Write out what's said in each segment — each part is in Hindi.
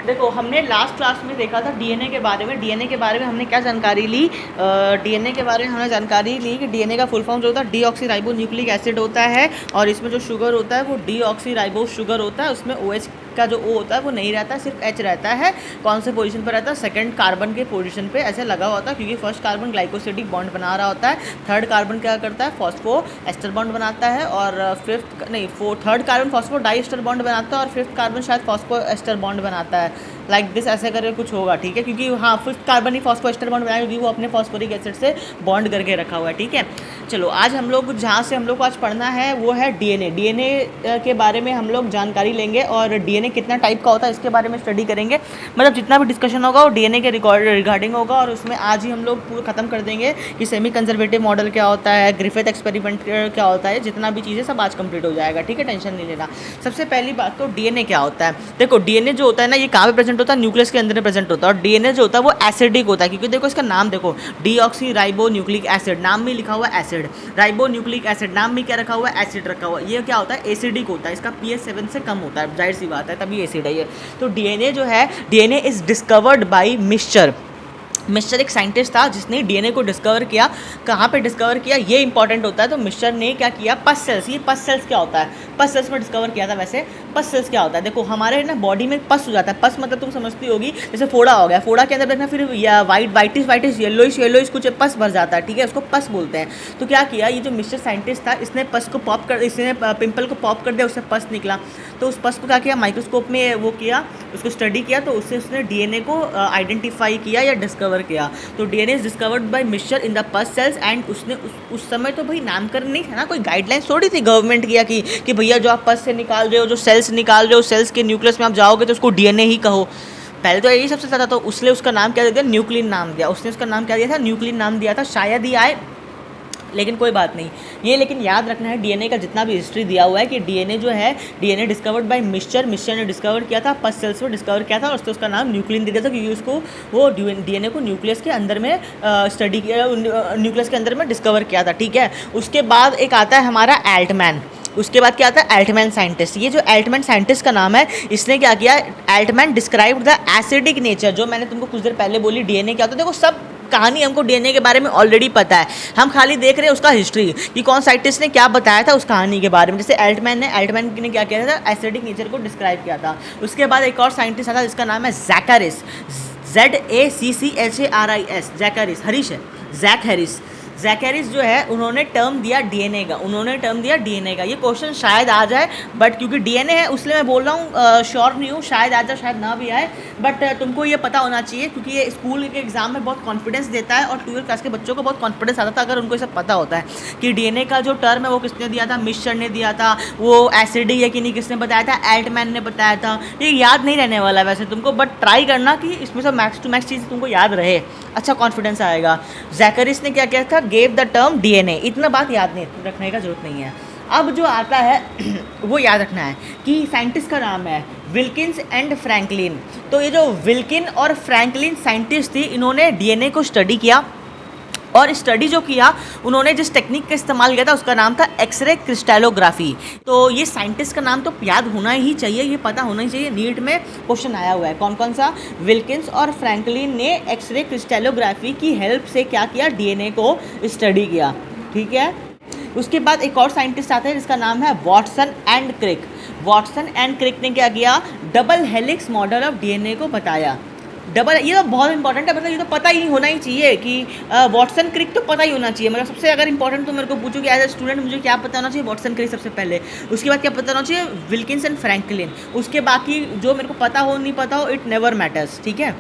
देखो हमने लास्ट क्लास में देखा था डीएनए के बारे में। डीएनए के बारे में हमने क्या जानकारी ली? डीएनए के बारे में हमने जानकारी ली कि डीएनए का फुल फॉर्म जो होता है डीऑक्सी राइबो न्यूक्लिक एसिड होता है, और इसमें जो शुगर होता है वो डीऑक्सी राइबो शुगर होता है। उसमें OH का जो O होता है वो नहीं रहता है, सिर्फ H रहता है। कौन से पोजीशन पर रहता है? सेकंड कार्बन के पोजीशन पे ऐसे लगा होता है, क्योंकि फर्स्ट कार्बन ग्लाइकोसिडिक बॉन्ड बना रहा होता है, थर्ड कार्बन क्या करता है? फॉस्फो एस्टर बॉन्ड बनाता है, और third carbon phosphodiester bond बनाता है, और फिफ्थ कार्बन शायद फॉस्फो एस्टर बॉन्ड बनाता है। लाइक दिस ऐसे करके कुछ होगा, ठीक है, क्योंकि हाँ फिफ्थ कार्बन ही फॉस्फो एस्टर बॉन्ड बनाएगा, क्योंकि वो अपने फॉस्फोरिक एसिड से बॉन्ड करके रखा हुआ है, ठीक है। चलो आज हम लोग जहाँ से हम लोग को आज पढ़ना है वो है डीएनए। डीएनए के बारे में हम लोग जानकारी लेंगे, और डीएनए कितना टाइप का होता है इसके बारे में स्टडी करेंगे। मतलब जितना भी डिस्कशन होगा वो डीएनए के रिगार्डिंग होगा, और उसमें आज ही हम लोग पूरा खत्म कर देंगे कि सेमी कंजर्वेटिव मॉडल क्या होता है, ग्रिफिथ एक्सपेरिमेंट क्या होता है, जितना भी चीज़ें सब आज कंप्लीट हो जाएगा, ठीक है, टेंशन नहीं लेना। सबसे पहली बात तो डीएनए क्या होता है। देखो डीएनए जो होता है ना, ये कहाँ पे प्रेजेंट होता है? न्यूक्लियस के अंदर प्रेजेंट होता है। और डीएनए जो होता है वो एसिडिक होता है, क्योंकि देखो इसका नाम देखो, डीऑक्सी राइबो न्यूक्लिक एसिड, नाम में लिखा हुआ एसिड, राइबो न्यूक्लिक एसिड नाम में क्या रखा हुआ है? एसिड रखा हुआ है। ये क्या होता है? एसिडिक होता है, इसका pH 7 से कम होता है, जाहिर सी बात है, तभी एसिड है ये। तो डीएनए जो है, DNA is discovered by mixture. Mixture एक साइंटिस्ट था जिसने डीएनए को डिस्कवर किया। कहाँ पे डिस्कवर किया ये इंपॉर्टेंट होता है। तो मिक्सचर ने क्या किया? पस सेल्स, ये पस सेल्स क्या होता है? पस सेल्स में डिस्कवर किया था। वैसे पस सेल्स क्या होता है? देखो हमारे ना बॉडी में पस हो जाता है। पस मतलब तुम समझती होगी, जैसे फोड़ा हो गया, फोड़ा के अंदर देखना फिर वाइटिश येलोइश कुछ पस भर जाता है, ठीक है, उसको पस बोलते हैं। तो क्या किया ये जो मिक्सचर साइंटिस्ट था, इसने पस को पॉप कर, इसने पिंपल को पॉप कर दिया, उससे पस निकला। तो उस पस को क्या किया? माइक्रोस्कोप में वो किया, उसको स्टडी किया, तो उससे उसने डीएनए को आइडेंटिफाई किया या डिस्कवर किया। तो DNA is discovered by mixture in the पस सेल्स। एंड उसने उस समय तो भाई नामकरण नहीं था ना, कोई गाइडलाइंस थोड़ी थी गवर्नमेंट की कि भैया जो आप पस से निकाल रहे हो, जो सेल्स निकाल रहे हो, सेल्स के न्यूक्लियस में आप जाओगे तो उसको डीएनए ही कहो। पहले तो यही सबसे ज़्यादा, तो उसने उसका नाम क्या दिया? न्यूक्लिन नाम दिया। उसने उसका नाम क्या दिया था? न्यूक्लिन नाम दिया था। शायद ही आए, लेकिन कोई बात नहीं ये। लेकिन याद रखना है डीएनए का जितना भी हिस्ट्री दिया हुआ है कि डीएनए जो है, डीएनए डिस्कवर्ड बाय मिक्सचर ने डिस्कवर किया था, पस सेल्स में डिस्कवर किया था, और उसका नाम न्यूक्लिन दे दिया था, क्योंकि उसको वो डीएनए को न्यूक्लियस के अंदर में स्टडी किया, न्यूक्लियस के अंदर में डिस्कवर किया था, ठीक है। उसके बाद एक आता है हमारा एल्टमैन। उसके बाद क्या आता है? Altman scientist. ये जो एल्टमैन साइंटिस्ट का नाम है, इसने क्या किया? Altman described the acidic nature. जो मैंने तुमको कुछ देर पहले बोली डीएनए क्या होता है, देखो सब कहानी हमको डीएनए के बारे में ऑलरेडी पता है, हम खाली देख रहे हैं उसका हिस्ट्री कि कौन साइंटिस्ट ने क्या बताया था उस कहानी के बारे में। जैसे एल्टमैन ने क्या किया था? एसिडिक नेचर को डिस्क्राइब किया था। उसके बाद एक और साइंटिस्ट आता है जिसका नाम है जैकारिस, ZACCHARIS, जैकारिस, हरीश है, जैक हैरिस। जैकारिस जो है उन्होंने टर्म दिया डीएनए का, ये क्वेश्चन शायद आ जाए, बट क्योंकि डीएनए है उसलिए मैं बोल रहा हूँ, श्योर नहीं हूँ, शायद आ जाए शायद ना भी आए, बट तुमको ये पता होना चाहिए, क्योंकि ये स्कूल के एग्जाम में बहुत कॉन्फिडेंस देता है, और 12th क्लास के बच्चों को बहुत कॉन्फिडेंस आता था अगर उनको ये सब पता होता है कि डीएनए का जो टर्म है वो किसने दिया था? मिक्सचर ने दिया था। वो एसिडिक है कि नहीं किसने बताया था? एल्टमैन ने बताया था। ये याद नहीं रहने वाला वैसे तुमको, बट ट्राई करना कि इसमें से मैक्स टू मैक्स चीज़ तुमको याद रहे, अच्छा कॉन्फिडेंस आएगा। जैकारिस ने क्या किया था? Gave the term DNA. इतना बात याद नहीं रखने का जरूरत नहीं है। अब जो आता है वो याद रखना है कि साइंटिस्ट का नाम है विल्किंस एंड फ्रैंकलिन। तो ये जो विल्किन और फ्रैंकलिन साइंटिस्ट थी, इन्होंने डीएनए को स्टडी किया, और स्टडी जो किया उन्होंने जिस टेक्निक का इस्तेमाल किया था उसका नाम था एक्सरे क्रिस्टलोग्राफी। तो ये साइंटिस्ट का नाम तो याद होना ही चाहिए, ये पता होना ही चाहिए, नीट में क्वेश्चन आया हुआ है। कौन कौन सा? विल्किंस और फ्रैंकलिन ने एक्सरे क्रिस्टलोग्राफी की हेल्प से क्या किया? डीएनए को स्टडी किया, ठीक है। उसके बाद एक और साइंटिस्ट आते हैं जिसका नाम है Watson and Crick. Watson and Crick ने क्या किया? Double helix model of DNA को बताया। डबल, ये तो बहुत इंपॉर्टेंट है, मतलब ये तो पता ही होना ही चाहिए कि वॉटसन क्रिक तो पता ही होना चाहिए। मतलब सबसे अगर इंपॉर्टेंट तो मेरे को पूछो कि एज ए स्टूडेंट मुझे क्या पता होना चाहिए? वॉटसन क्रिक सबसे पहले। उसके बाद क्या पता होना चाहिए? Wilkins and Franklin. उसके बाकी जो मेरे को पता हो नहीं पता हो, इट नेवर मैटर्स, ठीक है।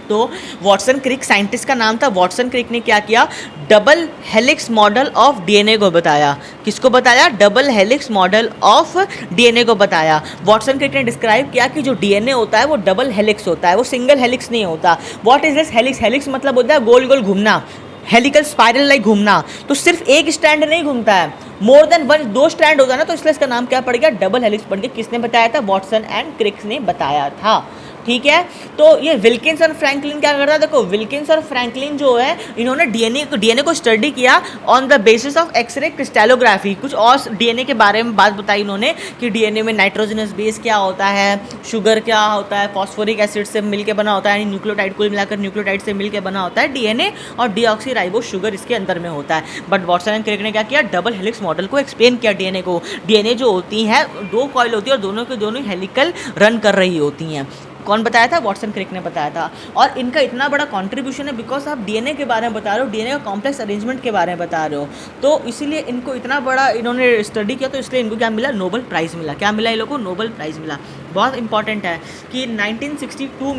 तो वॉटसन क्रिक साइंटिस्ट का नाम था। वॉटसन क्रिक ने क्या किया? Double helix model of DNA को बताया। किसको बताया? Double helix model of DNA को बताया। वॉटसन क्रिक ने डिस्क्राइब किया कि जो डीएनए होता है वो डबल हेलिक्स होता है, वो सिंगल हेलिक्स नहीं होता। What is this helix? Helix मतलब होता है गोल गोल घूमना, हेलिकल स्पाइरल लाइक घूमना। तो सिर्फ एक स्ट्रैंड नहीं घूमता है, मोर देन वन, 2 स्ट्रैंड होता है ना, तो इसलिए इसका नाम क्या पड़ गया? डबल हेलिक्स पड़ गया। किसने बताया था? वॉटसन एंड क्रिक ने बताया था। ठीक है। तो ये विल्किंस और फ्रैंकलिन क्या करता है, देखो विल्किंस और फ्रैंकलिन जो है इन्होंने डीएनए को स्टडी किया on the basis of x-ray crystallography. कुछ और डीएनए के बारे में बात बताई इन्होंने कि डीएनए में नाइट्रोजनस बेस क्या होता है, शुगर क्या होता है, फॉस्फोरिक एसिड से मिलकर बना होता है, यानी न्यूक्लियोटाइड कुल मिलाकर न्यूक्लियोटाइड से मिलकर बना होता है डीएनए, और डीऑक्सीराइबोस शुगर इसके अंदर में होता है। बट वाटसन एंड क्रिक ने क्या किया, डबल हेलिक्स मॉडल को एक्सप्लेन किया डीएनए को। डीएनए जो होती है दो कॉइल होती है और दोनों के दोनों हेलिकल रन कर रही होती हैं। कौन बताया था, वाटसन क्रिक ने बताया था। और इनका इतना बड़ा कंट्रीब्यूशन है बिकॉज आप डीएनए के बारे में बता रहे हो, डीएनए का कॉम्प्लेक्स अरेंजमेंट के बारे में बता रहे हो, तो इसीलिए इनको इतना बड़ा इन्होंने स्टडी किया, तो इसलिए इनको क्या मिला, नोबेल प्राइज़ मिला। क्या मिला इन लोगों को, नोबेल प्राइज़ मिला। बहुत इंपॉर्टेंट है कि 1962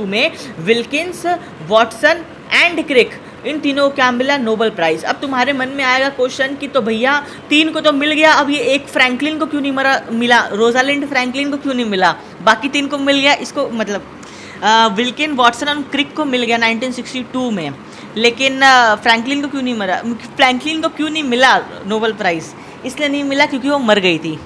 में विल्किंस, वाटसन एंड क्रिक, इन तीनों को क्या मिला, नोबेल प्राइज़। अब तुम्हारे मन में आएगा क्वेश्चन कि तो भैया तीन को तो मिल गया, अब ये एक फ्रैंकलिन को क्यों नहीं मिला, रोजालिंड फ्रैंकलिन को क्यों नहीं मिला, बाकी तीन को मिल गया। इसको मतलब विल्किन, वाटसन और क्रिक को मिल गया 1962 में, लेकिन फ्रैंकलिन को क्यों नहीं मिला, फ्रैंकलिन को क्यों नहीं मिला नोबेल प्राइज़, इसलिए नहीं मिला क्योंकि वो मर गई थी।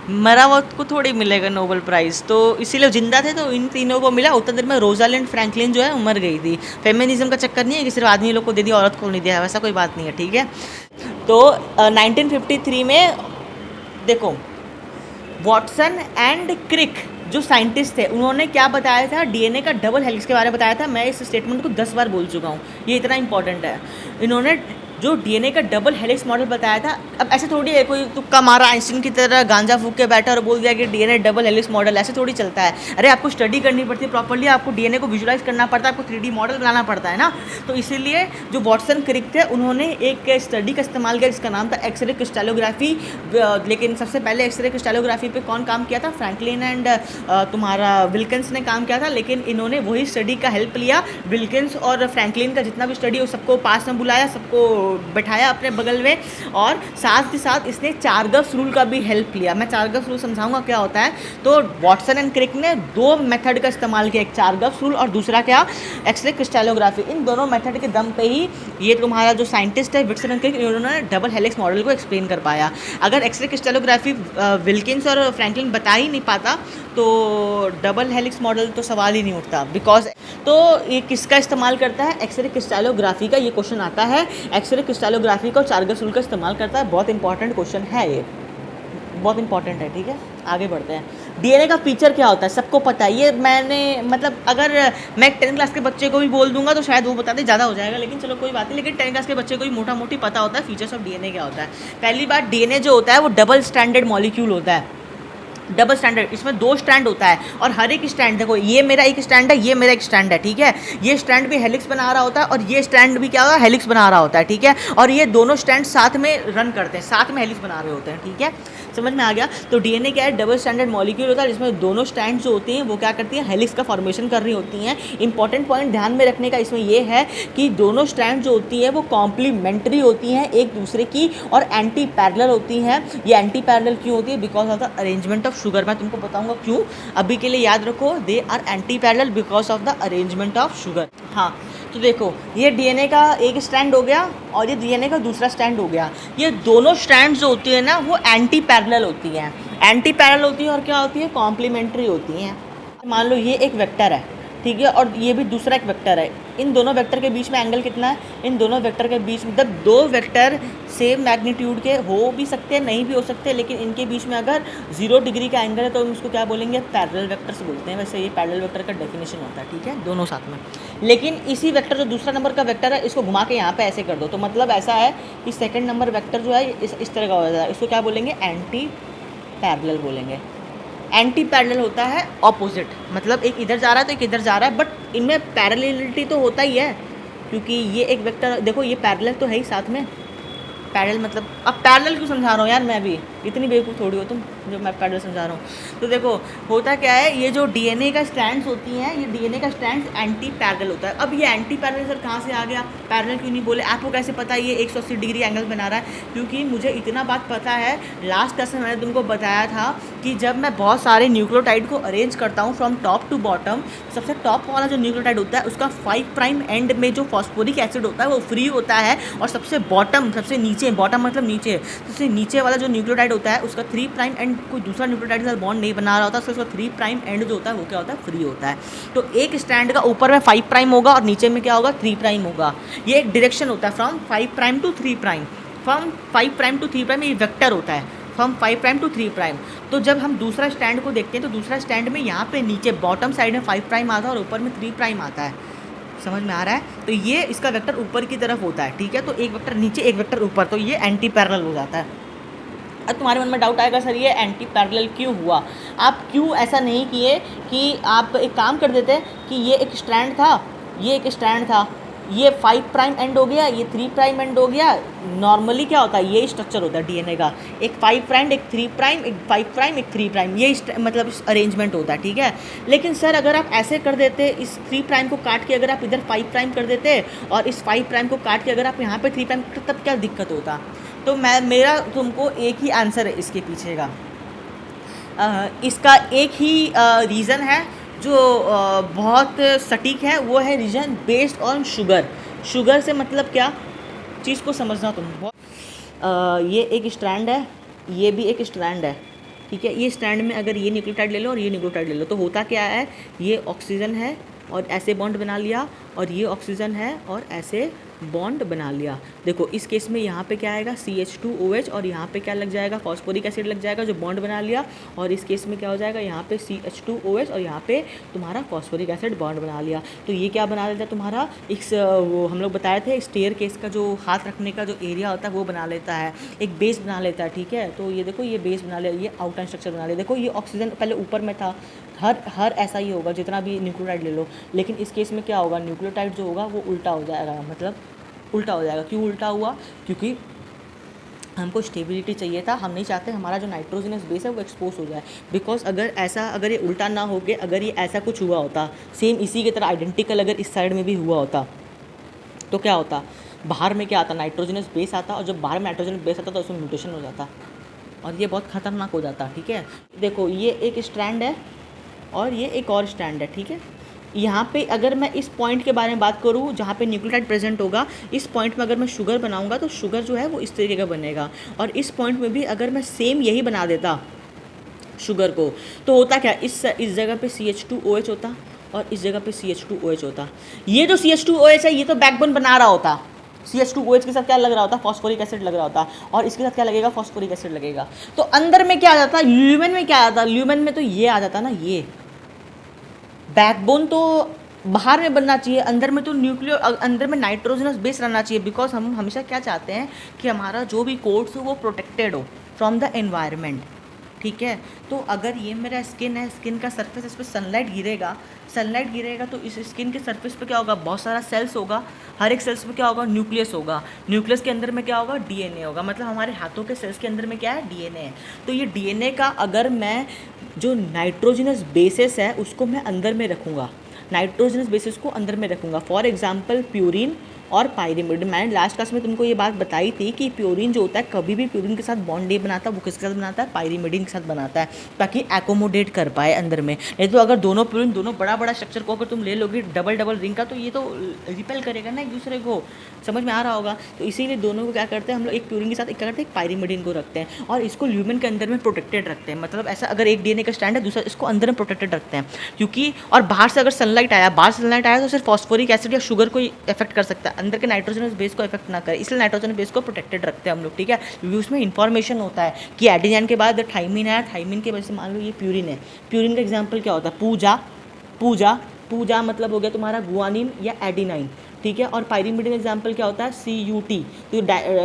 मरा हुआ को थोड़ी मिलेगा नोबेल प्राइज़, तो इसीलिए जिंदा थे तो इन तीनों को मिला। उतना देर में रोजालिंड फ्रैंकलिन जो है मर गई थी। फेमिनिज्म का चक्कर नहीं है कि सिर्फ आदमी लोग को दे दिया औरत को नहीं दिया, वैसा कोई बात नहीं है, ठीक है। तो 1953 में देखो वाटसन एंड क्रिक जो साइंटिस्ट थे उन्होंने क्या बताया था, डीएनए का डबल हेलिक्स के बारे में बताया था। मैं इस स्टेटमेंट को 10 बार बोल चुका हूँ, ये इतना इंपॉर्टेंट है। इन्होंने जो डीएनए का डबल हेलिक्स मॉडल बताया था। अब ऐसे थोड़ी है कोई तुक्का मारा आइंस्टीन की तरह गांजा फूक के बैठा और बोल दिया कि डीएनए डबल हेलिक्स मॉडल, ऐसे थोड़ी चलता है। अरे आपको स्टडी करनी पड़ती है प्रॉपर्ली, आपको डीएनए को विजुलाइज करना पड़ता है, आपको 3D मॉडल बनाना पड़ता है ना। तो इसीलिए जो वाटसन क्रिक थे उन्होंने एक स्टडी का इस्तेमाल किया जिसका नाम था एक्सरे क्रिस्टलोग्राफी। लेकिन सबसे पहले एक्सरे क्रिस्टलोग्राफी पे कौन काम किया था, फ्रैंकलिन एंड तुम्हारा विल्किंस ने काम किया था। लेकिन इन्होंने वही स्टडी का हेल्प लिया, विल्किंस और फ्रैंकलिन का जितना भी स्टडी हो सबको पास में बुलाया, सबको बैठाया अपने बगल में, और साथ ही साथ इसने चार्गस रूल का भी हेल्प लिया। मैं चार्गस रूल समझाऊंगा क्या होता है। तो वाटसन एंड क्रिक ने दो मेथड का इस्तेमाल किया, एक चार्गस रूल और दूसरा क्या, एक्सरे क्रिस्टलोग्राफी। इन दोनों मेथड के दम पे ही ये तुम्हारा जो साइंटिस्ट है वाटसन एंड क्रिक, इन्होंने डबल हेलिक्स मॉडल को एक्सप्लेन कर पाया। अगर एक्सरे क्रिस्टलोग्राफी विल्किंस और फ्रैंकलिन बता ही नहीं पाता तो डबल हेलिक्स मॉडल तो सवाल ही नहीं उठता। बिकॉज तो ये किसका इस्तेमाल करता है, एक्सरे क्रिस्टलोग्राफी का। ये क्वेश्चन आता है, एक्सरे क्रिस्टलोग्राफी का और चार्गस रूल का इस्तेमाल करता है। बहुत इंपॉर्टेंट क्वेश्चन है ये, बहुत इंपॉर्टेंट है, ठीक है। आगे बढ़ते हैं। डीएनए का फीचर क्या होता है सबको पता है। ये मैंने मतलब अगर मैं 10 क्लास के बच्चे को भी बोल दूंगा तो शायद वो बता दे, ज़्यादा हो जाएगा, लेकिन चलो कोई बात नहीं। लेकिन 10 क्लास के बच्चे को भी मोटा मोटी पता होता है फीचर्स ऑफ डीएनए क्या होता है। पहली बात, डीएनए जो होता है वो डबल स्टैंडर्ड मॉलिक्यूल होता है। डबल स्टैंडर्ड, इसमें दो स्टैंड होता है और हर एक स्टैंड, देखो ये मेरा एक स्टैंड है, ये मेरा एक स्टैंड है, ठीक है। ये स्टैंड भी हेलिक्स बना रहा होता है और ये स्टैंड भी क्या होगा, हेलिक्स बना रहा होता है, ठीक है। और ये दोनों स्टैंड साथ में रन करते हैं, साथ में हेलिक्स बना रहे होते हैं, ठीक है। समझ में आ गया। तो डीएनए क्या है, डबल स्टैंडर्ड मॉलिक्यूल होता है जिसमें दोनों स्टैंड जो होती हैं वो क्या करती हैं, हेलिक्स का फॉर्मेशन कर रही होती हैं। इंपॉर्टेंट पॉइंट ध्यान में रखने का इसमें ये है कि दोनों स्टैंड जो होती हैं वो कॉम्प्लीमेंट्री होती हैं एक दूसरे की और एंटी पैरेलल होती हैं। ये एंटी पैरेलल क्यों होती है, because of the arrangement of sugar. मैं तुमको बताऊंगा क्यों, अभी के लिए याद रखो, they are antiparallel because of the arrangement of sugar. हाँ, तो देखो ये डीएनए का एक स्टैंड हो गया और ये डीएनए का दूसरा स्टैंड हो गया। ये दोनों स्टैंड जो होती है ना वो एंटी पैरेलल होती हैं। एंटी पैरेलल होती है और क्या होती है, कॉम्प्लीमेंट्री होती हैं। मान लो ये एक वेक्टर है, ठीक है, और ये भी दूसरा एक वेक्टर है। इन दोनों वेक्टर के बीच में एंगल कितना है, इन दोनों वेक्टर के बीच मतलब दो वेक्टर सेम मैग्नीट्यूड के हो भी सकते हैं, नहीं भी हो सकते, लेकिन इनके बीच में अगर 0 डिग्री का एंगल है तो हम उसको क्या बोलेंगे, पैरेलल वेक्टर्स बोलते हैं। वैसे ये पैरेलल वेक्टर का डेफिनेशन होता है, ठीक है, दोनों साथ में। लेकिन इसी वेक्टर जो दूसरा नंबर का वेक्टर है इसको घुमा के यहाँ पे ऐसे कर दो, तो मतलब ऐसा है कि सेकंड नंबर वेक्टर जो है इस तरह का हो जाता है। इसको क्या बोलेंगे, एंटी पैरेलल बोलेंगे। एंटी पैरेलल होता है ऑपोजिट, मतलब एक इधर जा रहा है तो एक इधर जा रहा है, बट इनमें पैरेललिटी तो होता ही है क्योंकि ये एक वेक्टर, देखो ये पैरेलल तो है ही साथ में। पैरेलल मतलब, अब पैरेलल क्यों समझा रहा हूँ यार, मैं भी इतनी बेवकूफ़ थोड़ी हो तुम जो मैं पैरेलल समझा रहा हूँ। तो देखो होता क्या है, ये जो डीएनए का स्ट्रैंड्स होती हैं, ये डीएनए का स्ट्रैंड्स एंटी पैरेलल होता है। अब ये एंटी पैरेलल सर कहाँ से आ गया, पैरेलल क्यों नहीं बोले, आपको कैसे पता ये 180 डिग्री एंगल बना रहा है? क्योंकि मुझे इतना बात पता है, लास्ट क्लास में मैंने तुमको बताया था कि जब मैं बहुत सारे न्यूक्लियोटाइड को अरेंज करता हूँ फ्रॉम टॉप टू बॉटम, सबसे टॉप वाला जो न्यूक्लियोटाइड होता है उसका 5 प्राइम एंड में जो फॉस्फोरिक एसिड होता है वो फ्री होता है, और सबसे बॉटम, सबसे नीचे, बॉटम मतलब नीचे, सबसे नीचे वाला जो न्यूक्लियोटाइड होता है उसका 3 प्राइम एंड कोई दूसरा न्यूक्लियोटाइड के साथ बॉन्ड नहीं बना रहा होता, तो उसका 3' एंड जो होता है वो क्या होता है, फ्री होता है। तो एक स्ट्रैंड का ऊपर में 5' होगा और नीचे में क्या होगा, 3' होगा। ये एक डायरेक्शन होता है फ्रॉम 5' टू 3', फ्रॉम 5' टू 3', ये वेक्टर होता है फ्रॉम 5' टू 3'। तो जब हम दूसरा स्टैंड को देखते हैं तो दूसरा स्टैंड में यहाँ पे नीचे बॉटम साइड में 5' आता है और ऊपर में 3' आता है। समझ में आ रहा है? तो ये इसका वेक्टर ऊपर की तरफ होता है, ठीक है। तो एक वेक्टर नीचे एक वेक्टर ऊपर, तो ये एंटी पैरेलल हो जाता है। अब तुम्हारे मन में डाउट आएगा, सर ये एंटी पैरेलल क्यों हुआ? आप क्यों ऐसा नहीं किए कि आप एक काम कर देते कि ये एक स्ट्रैंड था, ये एक स्ट्रैंड था, ये 5' एंड हो गया, ये 3' एंड हो गया। नॉर्मली क्या होता है, ये स्ट्रक्चर होता है डीएनए का, एक 5', एक 3', एक 5', एक 3', ये मतलब अरेंजमेंट होता है, ठीक है। लेकिन सर अगर आप ऐसे कर देते, इस 3' को काट के अगर आप इधर 5' कर देते और इस 5' को काट के अगर आप यहाँ पे 3', तब क्या दिक्कत होता? तो मेरा तुमको एक ही आंसर है इसके पीछे का। इसका एक ही रीज़न है जो बहुत सटीक है, वो है reason based on sugar. Sugar से मतलब क्या चीज़ को समझना तुम बहुत। ये एक स्ट्रैंड है, ये भी एक स्ट्रैंड है, ठीक है। ये स्ट्रैंड में अगर ये न्यूक्लियोटाइड ले लो और ये न्यूक्लियोटाइड ले लो, तो होता क्या है, ये ऑक्सीजन है और ऐसे बॉन्ड बना लिया, और ये ऑक्सीजन है और ऐसे बॉन्ड बना लिया। देखो इस केस में यहाँ पे क्या आएगा, CH2OH, और यहाँ पे क्या लग जाएगा, फॉस्फोरिक एसिड लग जाएगा जो बॉन्ड बना लिया। और इस केस में क्या हो जाएगा, यहाँ पे CH2OH और यहाँ पे तुम्हारा फॉस्फोरिक एसिड बॉन्ड बना लिया। तो ये क्या बना लेता है तुम्हारा, एक वो हम लोग बताए थे स्टेयर केस का जो हाथ रखने का जो एरिया होता है वो बना लेता है, एक बेस बना लेता है, ठीक है। तो ये देखो ये बेस बना लिया, ये आउटलाइन स्ट्रक्चर बना लिया। देखो ये ऑक्सीजन पहले ऊपर में था, हर ऐसा ही होगा जितना भी न्यूक्लियोटाइड ले लो। लेकिन इस केस में क्या होगा, न्यूक्लियोटाइड जो होगा वो उल्टा हो जाएगा, मतलब उल्टा हो जाएगा। क्यों उल्टा हुआ, क्योंकि हमको स्टेबिलिटी चाहिए था, हम नहीं चाहते हमारा जो नाइट्रोजनस बेस है वो एक्सपोज हो जाए। बिकॉज अगर ये उल्टा ना हो के अगर ये ऐसा कुछ हुआ होता, सेम इसी की तरह आइडेंटिकल अगर इस साइड में भी हुआ होता, तो क्या होता, बाहर में क्या आता, नाइट्रोजनस बेस आता, और जब बाहर में नाइट्रोजनस बेस आता तो उसमें म्यूटेशन हो जाता और ये बहुत खतरनाक हो जाता, ठीक है। देखो ये एक स्ट्रैंड है और ये एक और स्ट्रैंड है, ठीक है। यहाँ पे अगर मैं इस पॉइंट के बारे में बात करूँ जहाँ पे न्यूक्लियोटाइड प्रेजेंट होगा, इस पॉइंट में अगर मैं शुगर बनाऊँगा तो शुगर जो है वो इस तरीके का बनेगा। और इस पॉइंट में भी अगर मैं सेम यही बना देता शुगर को, तो होता क्या, इस जगह पे CH2OH होता और इस जगह पे CH2OH होता। ये जो CH2OH है ये तो बैकबोन बना रहा होता, CH2OH के साथ क्या लग रहा होता, फॉस्फोरिक एसिड लग रहा होता, और इसके साथ क्या लगेगा, फॉस्फोरिक एसिड लगेगा। तो अंदर में क्या आ जाता, ल्यूमेन में क्या आ जाता, ल्यूमेन में तो ये आ जाता ना, ये बैकबोन तो बाहर में बनना चाहिए, अंदर में तो अंदर में नाइट्रोजनस बेस रहना चाहिए। बिकॉज हम हमेशा क्या चाहते हैं कि हमारा जो भी कोड्स हो वो प्रोटेक्टेड हो फ्रॉम द एनवायरनमेंट, ठीक है। तो अगर ये मेरा स्किन है, स्किन का सरफेस, इस पर सनलाइट गिरेगा तो इस स्किन के सरफेस पे क्या होगा, बहुत सारा सेल्स होगा, हर एक सेल्स में क्या होगा, न्यूक्लियस होगा, न्यूक्लियस के अंदर में क्या होगा, डीएनए होगा। मतलब हमारे हाथों के सेल्स के अंदर में क्या है, डीएनए है। तो ये डीएनए का अगर मैं जो नाइट्रोजनस बेसिस है उसको मैं अंदर में रखूँगा, नाइट्रोजनस बेसिस को अंदर में रखूँगा, फॉर एग्जाम्पल प्यूरिन और पायरीमिडीन। मैंने लास्ट क्लास में तुमको ये बात बताई थी कि प्यूरिन जो होता है कभी भी प्यूरिन के साथ बॉन्ड नहीं बनाता, वो किसके साथ बनाता है, पायरीमिडीन के साथ बनाता है, ताकि एकोमोडेट कर पाए अंदर में। नहीं तो अगर दोनों प्यूरिन, दोनों बड़ा बड़ा स्ट्रक्चर को अगर तुम ले लोगे डबल रिंग का, तो ये तो रिपेल करेगा ना एक दूसरे को, समझ में आ रहा होगा। तो इसीलिए दोनों को क्या करते हैं हम लोग, एक प्यूरिन के साथ एक क्या करते हैं, एक पायरीमिडीन को रखते हैं और इसको ल्यूमेन के अंदर में प्रोटेक्टेड रखते हैं। मतलब ऐसा अगर एक डीएनए का स्टैंड है, दूसरा इसको अंदर में प्रोटेक्टेड रखते हैं, क्योंकि और बाहर से अगर सनलाइट आया तो सिर्फ फॉस्फोरिक एसिड या शुगर को इफेक्ट कर सकता है, अंदर के नाइट्रोजनस बेस को इफेक्ट ना करे, इसलिए नाइट्रोजन बेस को प्रोटेक्टेड रखते हैं हम लोग, ठीक है। क्योंकि उसमें इन्फॉर्मेशन होता है कि एडेनिन के बाद थाइमिन आया, थाइमिन के वजह से मान लो ये प्यूरिन है, प्यूरिन का एग्जाम्पल क्या होता है, पूजा मतलब हो गया तुम्हारा गुआनिन या एडिनाइन, ठीक है। और पायरीमिडीन एग्जाम्पल क्या होता है, CUT। तो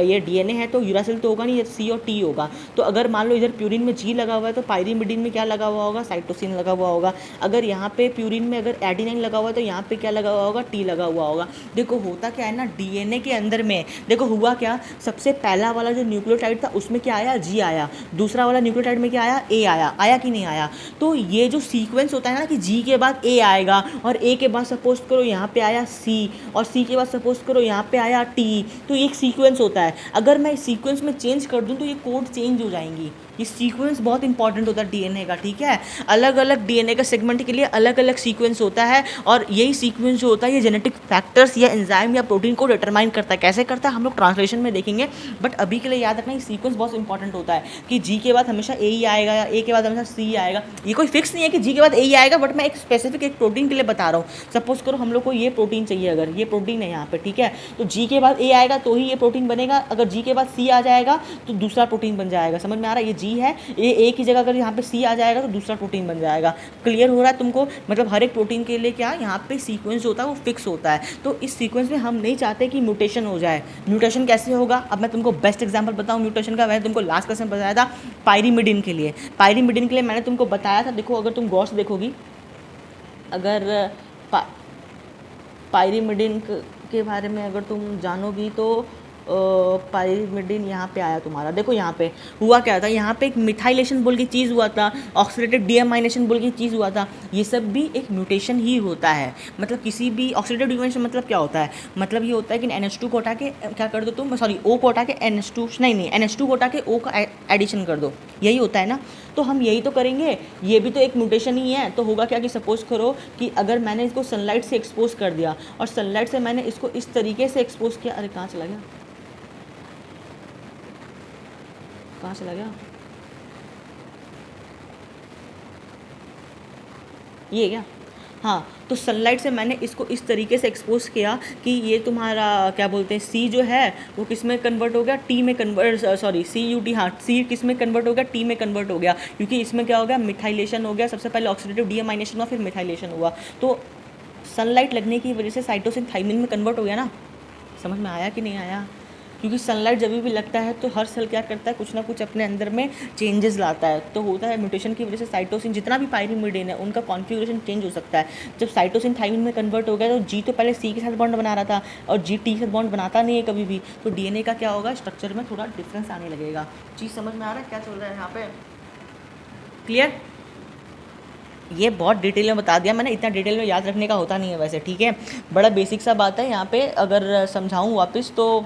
ये डीएनए है तो यूरासिल तो होगा नहीं, ये C और T होगा। तो अगर मान लो इधर प्यूरिन में G लगा हुआ है तो पायरीमिडीन में क्या लगा हुआ होगा, साइटोसिन लगा हुआ होगा। अगर यहाँ पे प्यूरिन में अगर एडिनाइन लगा हुआ है तो यहाँ पे क्या लगा हुआ होगा, T लगा हुआ होगा। देखो होता क्या है ना, डीएनए के अंदर में देखो हुआ क्या, सबसे पहला वाला जो न्यूक्लियोटाइड था उसमें क्या आया, G आया, दूसरा वाला न्यूक्लियोटाइड में क्या आया, A आया कि नहीं आया। तो ये जो सीक्वेंस होता है ना कि G के बाद A आएगा और A के बाद सपोज करो यहाँ पे आया C और C के बाद सपोज करो यहाँ पे आया T, तो एक सीक्वेंस होता है। अगर मैं इस सीक्वेंस में चेंज कर दूँ तो ये कोड चेंज हो जाएंगी, ये सीक्वेंस बहुत इंपॉर्टेंट होता है डीएनए का, ठीक है। अलग अलग डीएनए का सेगमेंट के लिए अलग अलग सीक्वेंस होता है, और यही सीक्वेंस जो होता है ये जेनेटिक फैक्टर्स या एंजाइम या प्रोटीन को डिटरमाइन करता है। कैसे करता है हम लोग ट्रांसलेशन में देखेंगे, बट अभी के लिए याद रखना ये सीक्वेंस बहुत इंपॉर्टेंट होता है कि जी के बाद हमेशा ए ही आएगा या ए के बाद हमेशा सी आएगा। ये कोई फिक्स नहीं है कि जी के बाद ए ही आएगा, बट मैं एक स्पेसिफिक एक प्रोटीन के लिए बता रहा हूँ। सपोज करो हम लोग को ये प्रोटीन चाहिए, अगर ये प्रोटीन है यहाँ पे, ठीक है, तो जी के बाद ए आएगा तो ही ये प्रोटीन बनेगा। अगर जी के बाद सी आ जाएगा तो दूसरा प्रोटीन बन जाएगा। समझ में आ रहा है? ये जी है, ये ए की जगह अगर यहाँ पे सी आ जाएगा तो दूसरा प्रोटीन बन जाएगा। क्लियर हो रहा है तुमको? मतलब हर एक प्रोटीन के लिए क्या यहाँ पे सीक्वेंस होता है वो फिक्स होता है। तो इस सीक्वेंस में हम नहीं चाहते कि म्यूटेशन हो जाए। म्यूटेशन कैसे होगा, अब मैं तुमको बेस्ट एग्जांपल बताऊँ म्यूटेशन का। मैंने तुमको लास्ट क्लास में बताया था पायरीमिडिन के लिए। पायरीमिडिन के लिए मैंने तुमको बताया था, देखो अगर तुम गौर से देखोगी, अगर पायरीमिडिन के बारे में अगर तुम जानोगी तो पायरीमिडिन यहाँ पे आया तुम्हारा। देखो यहाँ पे हुआ क्या था, यहाँ पे एक मिथाइलेशन बोल की चीज़ हुआ था, ऑक्सीडेटिव डीएमाइनेशन बोल की चीज़ हुआ था। ये सब भी एक म्यूटेशन ही होता है। मतलब किसी भी ऑक्सीडेटिव डीएमाइनेशन मतलब क्या होता है, मतलब ये होता है कि NH2 को हटा के क्या कर दो तुम, सॉरी O को हटा के NH2, नहीं NH2 को हटा के O का एडिशन कर दो, यही होता है ना। तो हम यही तो करेंगे, ये भी तो एक म्यूटेशन ही है। तो होगा क्या कि सपोज करो कि अगर मैंने इसको सनलाइट से एक्सपोज कर दिया और सनलाइट से मैंने इसको इस तरीके से एक्सपोज किया, अरे कहाँ चला गया, कहाँ चला गया, ये क्या, हाँ, तो सनलाइट से मैंने इसको इस तरीके से एक्सपोज किया कि ये तुम्हारा क्या बोलते हैं सी जो है वो किस में कन्वर्ट हो गया, टी में कन्वर्ट, सॉरी CUT, हाँ सी किस में कन्वर्ट हो गया, टी में कन्वर्ट हो गया। क्योंकि इसमें क्या हो गया, मिथाइलेशन हो गया। सबसे पहले ऑक्सीडेटिव डीएमाइनेशन हुआ, फिर मिथाइलेशन हुआ। तो सनलाइट लगने की वजह से साइटोसिन थाइमिन में कन्वर्ट हो गया ना। समझ में आया कि नहीं आया? क्योंकि सनलाइट जब भी लगता है तो हर सेल क्या करता है, कुछ ना कुछ अपने अंदर में चेंजेस लाता है। तो होता है म्यूटेशन की वजह से साइटोसिन, जितना भी पायरीमिडिन है उनका कॉन्फ़िगरेशन चेंज हो सकता है। जब साइटोसिन थाइमिन में कन्वर्ट हो गया तो जी तो पहले सी के साथ बॉन्ड बना रहा था और जी टी के साथ बॉन्ड बनाता नहीं है कभी भी। तो डीएनए का क्या होगा, स्ट्रक्चर में थोड़ा डिफरेंस आने लगेगा। चीज़ समझ में आ रहा है क्या चल रहा है यहाँ पे? क्लियर? ये बहुत डिटेल में बता दिया मैंने, इतना डिटेल में याद रखने का होता नहीं है वैसे, ठीक है। बड़ा बेसिक सा बात है यहाँ पे। अगर समझाऊँ वापस तो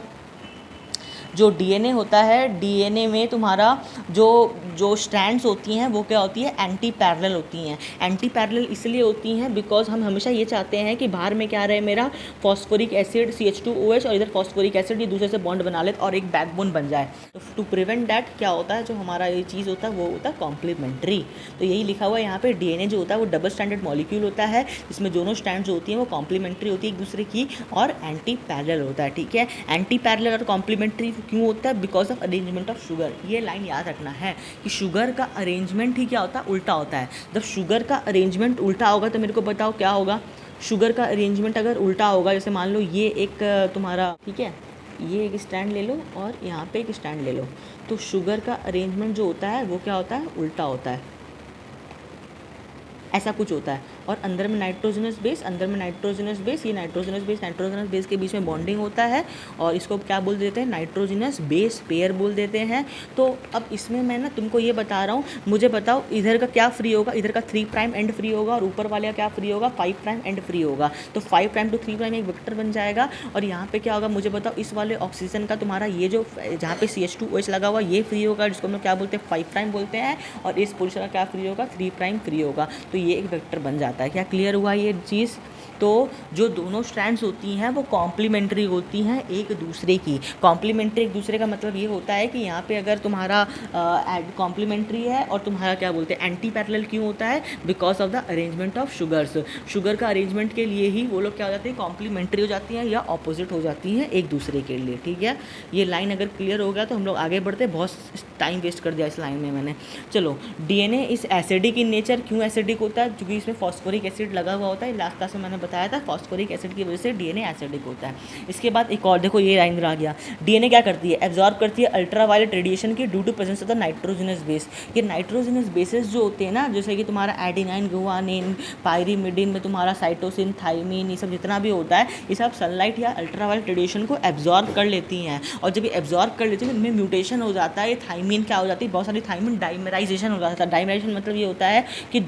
जो डीएनए होता है, डीएनए में तुम्हारा जो जो स्ट्रैंड्स होती हैं वो क्या होती है, एंटी पैरेलल होती हैं। एंटी पैरेलल इसलिए होती हैं बिकॉज हम हमेशा ये चाहते हैं कि बाहर में क्या रहे, मेरा फॉस्फोरिक एसिड CH2OH और इधर फॉस्फोरिक एसिड, ये दूसरे से बॉन्ड बना ले और एक बैकबोन बन जाए। तो टू प्रिवेंट दैट क्या होता है, जो हमारा ये चीज़ होता है वो होता है कॉम्प्लीमेंट्री। तो यही लिखा हुआ है यहाँ पे, डीएनए जो होता है वो डबल स्टैंडर्ड मॉलिक्यूल होता है, जिसमें दोनों स्टैंड्स होती हैं वो कॉम्प्लीमेंट्री होती है एक दूसरे की, और एंटी पैरेलल होता है, ठीक है। एंटी पैरेलल और कॉम्प्लीमेंट्री क्यों होता है, because of arrangement of sugar. ये लाइन याद रखना है कि शुगर का अरेंजमेंट ही क्या होता है, उल्टा होता है। जब शुगर का अरेंजमेंट उल्टा होगा तो मेरे को बताओ क्या होगा। शुगर का अरेंजमेंट अगर उल्टा होगा, जैसे मान लो ये एक तुम्हारा, ठीक है, ये एक स्टैंड ले लो और यहाँ पे एक स्टैंड ले लो, तो शुगर का अरेंजमेंट जो होता है वो क्या होता है, उल्टा होता है। ऐसा कुछ होता है। और अंदर में नाइट्रोजनस बेस, अंदर में नाइट्रोजनस बेस, ये नाइट्रोजनस बेस के बीच में बॉन्डिंग होता है और इसको क्या बोल देते हैं, नाइट्रोजनस बेस पेयर बोल देते हैं। तो अब इसमें मैं ना तुमको ये बता रहा हूँ, मुझे बताओ इधर का क्या फ्री होगा, इधर का 3' एंड फ्री होगा और ऊपर वाले का क्या फ्री होगा, 5' एंड फ्री होगा। तो 5' to 3' एक वेक्टर बन जाएगा। और यहाँ पे क्या होगा मुझे बताओ, इस वाले ऑक्सीजन का तुम्हारा ये जो जहाँ पे CH2OH लगा हुआ ये फ्री होगा, जिसको हम लोग क्या बोलते हैं, 5' बोलते हैं, और इस पोजीशन का क्या फ्री होगा, 3' फ्री होगा। तो ये एक वेक्टर बन जाता है। क्या क्लियर हुआ ये चीज़? तो जो दोनों स्ट्रैंड्स होती हैं वो कॉम्प्लीमेंट्री होती हैं एक दूसरे की। कॉम्प्लीमेंट्री एक दूसरे का मतलब ये होता है कि यहाँ पे अगर तुम्हारा कॉम्प्लीमेंट्री है और तुम्हारा क्या बोलते हैं एंटी पैरेलल क्यों होता है, because of the arrangement of sugars. Sugar का अरेंजमेंट के लिए ही वो लोग क्या हो जाते हैं, कॉम्प्लीमेंट्री हो जाती हैं या ऑपोजिट हो जाती हैं एक दूसरे के लिए, ठीक है। ये लाइन अगर क्लियर हो गया तो हम लोग आगे बढ़ते। बहुत टाइम वेस्ट कर दिया इस लाइन में मैंने। चलो, डीएनए इस एसिडिक इन नेचर, क्यों एसिडिक होता है, क्योंकि इसमें फॉस्फोरिक एसिड लगा हुआ होता है। लास्ट क्लास में मैंने बताया था फॉस्फोरिक एसिड की वजह से डीएनए एसिडिक होता है। इसके बाद एक और देखो, ये लाइन रह गया, डीएनए क्या करती है, एब्जॉर्ब करती है अल्ट्रावायलेट रेडिएशन की due to presence of the nitrogenous base. ये नाइट्रोजनस बेसेस जो होते हैं ना, जैसे कि तुम्हारा एडेनाइन, गुआनिन, पायरीमिडिन में तुम्हारा साइटोसिन, थाइमिन, ये सब जितना भी होता है, ये सब सनलाइट या अल्ट्रावायलेट रेडिएशन को एब्जॉर्ब कर लेती हैं। और जब ये एब्जॉर्ब कर लेती है तो इनमें म्यूटेशन हो जाता है। ये थाइमिन क्या हो जाती है, बहुत सारी थाइमिन डाइमराइजेशन हो जाता है। डाइमराइजेशन मतलब ये होता है कि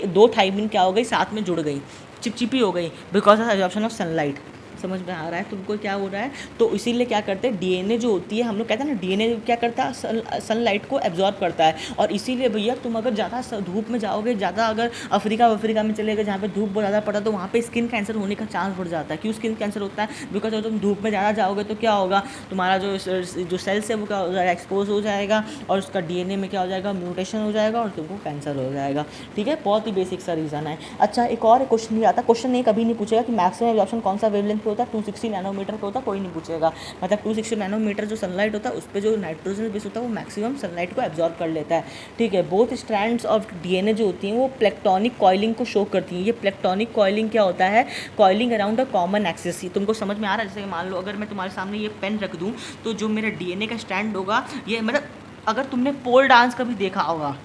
दो थाइमिन क्या हो गई, साथ में जुड़ गई, चिपचिपी हो गई, because of absorption of sunlight. समझ में आ रहा है तुमको क्या हो रहा है? तो इसीलिए क्या करते हैं, डीएनए जो होती है, हम लोग कहते हैं ना डीएनए क्या करता है, सनलाइट को एब्जॉर्ब करता है। और इसीलिए भैया तुम अगर ज़्यादा धूप में जाओगे, ज़्यादा अगर अफ्रीका में चले गए जहाँ पे धूप बहुत ज़्यादा पड़ा, तो वहाँ पे स्किन कैंसर होने का चांस बढ़ जाता है। क्यों स्किन कैंसर होता है? बिकॉज अगर तुम धूप में ज़्यादा जाओगे तो क्या होगा, तुम्हारा जो सेल्स है वो क्या हो जाएगा, एक्सपोज हो जाएगा, और उसका डीएनए में क्या हो जाएगा, म्यूटेशन हो जाएगा, और तुमको कैंसर हो जाएगा। ठीक है, बहुत ही बेसिक सा रीज़न है। अच्छा, एक और क्वेश्चन भी आता है, क्वेश्चन ये कभी नहीं पूछेगा कि मैक्सिमम एब्जॉर्प्शन कौन सा वेवलेंथ पे होता है, 260 नैनोमीटर पे होता है, कोई नहीं पूछेगा। मतलब 260 नैनोमीटर जो सनलाइट होता है उस पर जो नाइट्रोजन बेस होता है वो मैक्सिमम सनलाइट को एब्जॉर्ब कर लेता है। ठीक है, बोथ स्ट्रैंड्स ऑफ डीएनए जो होती हैं वो प्लेक्टोनिक कॉइलिंग को शो करती हैं। ये प्लेक्टोनिक कॉइलिंग क्या होता है, coiling around a common axis. तुमको समझ में आ रहा है? जैसे मान लो अगर मैं तुम्हारे सामने ये पेन रख दूँ, तो जो मेरा डीएनए का स्टैंड होगा, ये मतलब अगर तुमने पोल डांस कभी देखा होगा,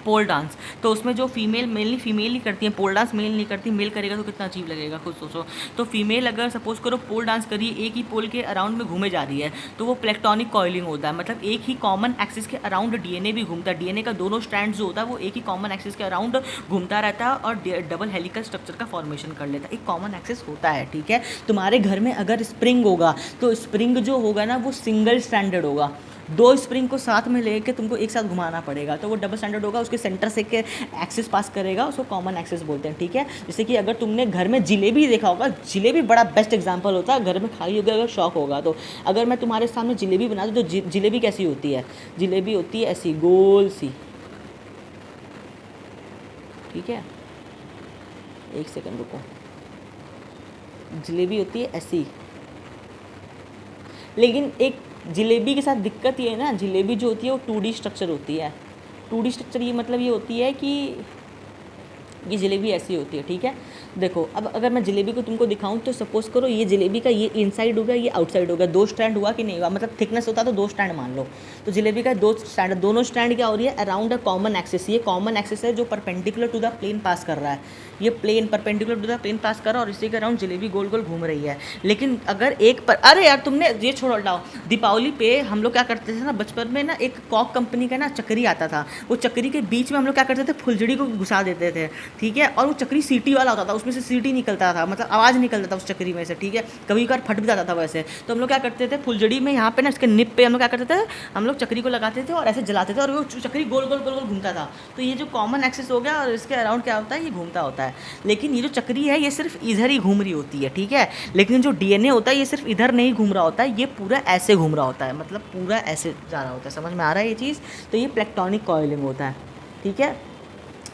पोल डांस, तो उसमें जो फीमेल मेनली फीमेल ही करती है, पोल डांस मेल नहीं करती, मेल करेगा तो कितना अजीब लगेगा, खुद सोचो। तो फीमेल अगर सपोज करो पोल डांस करिए, एक ही पोल के अराउंड में घूमे जा रही है, तो वो प्लेक्टोनिक कॉइलिंग होता है। मतलब एक ही कॉमन एक्सिस के अराउंड डीएनए भी घूमता है, डीएनए का दोनों स्ट्रैंड जो होता है वो एक ही कॉमन एक्सिस के अराउंड घूमता रहता है और डबल हेलिकल स्ट्रक्चर का फॉर्मेशन कर लेता है। एक कॉमन एक्सिस होता है। ठीक है, तुम्हारे घर में अगर स्प्रिंग होगा तो स्प्रिंग जो होगा ना वो सिंगल स्टैंडर्ड होगा, दो स्प्रिंग को साथ में लेके तुमको एक साथ घुमाना पड़ेगा, तो वो डबल स्टैंडर्ड होगा, उसके सेंटर से के एक्सिस पास करेगा, उसको कॉमन एक्सिस बोलते हैं। ठीक है, जैसे कि अगर तुमने घर में जिलेबी देखा होगा, जिलेबी बड़ा बेस्ट एग्जांपल होता है, घर में खाई होगी अगर शौक होगा तो। अगर मैं तुम्हारे सामने जिलेबी बना दूँ तो जिलेबी कैसी होती है, जिलेबी होती है ऐसी गोल सी। ठीक है, एक सेकंड रुको, जलेबी होती है ऐसी। लेकिन एक जलेबी के साथ दिक्कत ये है ना, जलेबी जो होती है वो 2D स्ट्रक्चर होती है। 2D स्ट्रक्चर ये मतलब ये होती है कि ये जलेबी ऐसी होती है। ठीक है, देखो अब अगर मैं जलेबी को तुमको दिखाऊं तो सपोज करो ये जलेबी का ये इनसाइड हो गया, ये आउटसाइड हो गया, दो स्टैंड हुआ कि नहीं हुआ, मतलब थिकनेस होता तो दो स्टैंड मान लो, तो जलेबी का दो स्टैंड, दोनों स्टैंड क्या हो रही है, अराउंड अ कॉमन एक्सिस। ये कॉमन एक्सिस है जो perpendicular to the plane pass कर रहा है, ये plane perpendicular to the plane pass कर रहा है और इसी के अराउंड जलेबी गोल गोल घूम रही है। लेकिन अगर एक पर, अरे यार तुमने ये छोड़ हटाओ, दीपावली पे हम लोग क्या करते थे ना बचपन में ना, एक कॉक कंपनी का ना चक्री आता था, वो चक्री के बीच में हम लोग क्या करते थे, फुलझड़ी को घुसा देते थे। ठीक है, और वो चक्री सीटी वाला होता था, उसमें से सीटी निकलता था, मतलब आवाज़ निकलता था उस चक्री में से। ठीक है, कभी कभार फट भी जाता था वैसे, तो हम लोग क्या करते थे, फुलझड़ी में यहाँ पे ना इसके निप पे हम लोग क्या करते थे, हम लोग चक्री को लगाते थे और ऐसे जलाते थे और वो चक्री गोल गोल गोल गोल घूमता था। तो ये जो कॉमन एक्सिस हो गया और इसके अराउंड क्या होता है, ये घूमता होता है। लेकिन ये जो चक्री है ये सिर्फ इधर ही घूम रही होती है। ठीक है, लेकिन जो डीएनए होता है ये सिर्फ इधर नहीं घूम रहा होता है, ये पूरा ऐसे घूम रहा होता है, मतलब पूरा ऐसे जा रहा होता है। समझ में आ रहा है ये चीज़? तो ये प्लेक्टोनिक कॉइलिंग होता है। ठीक है,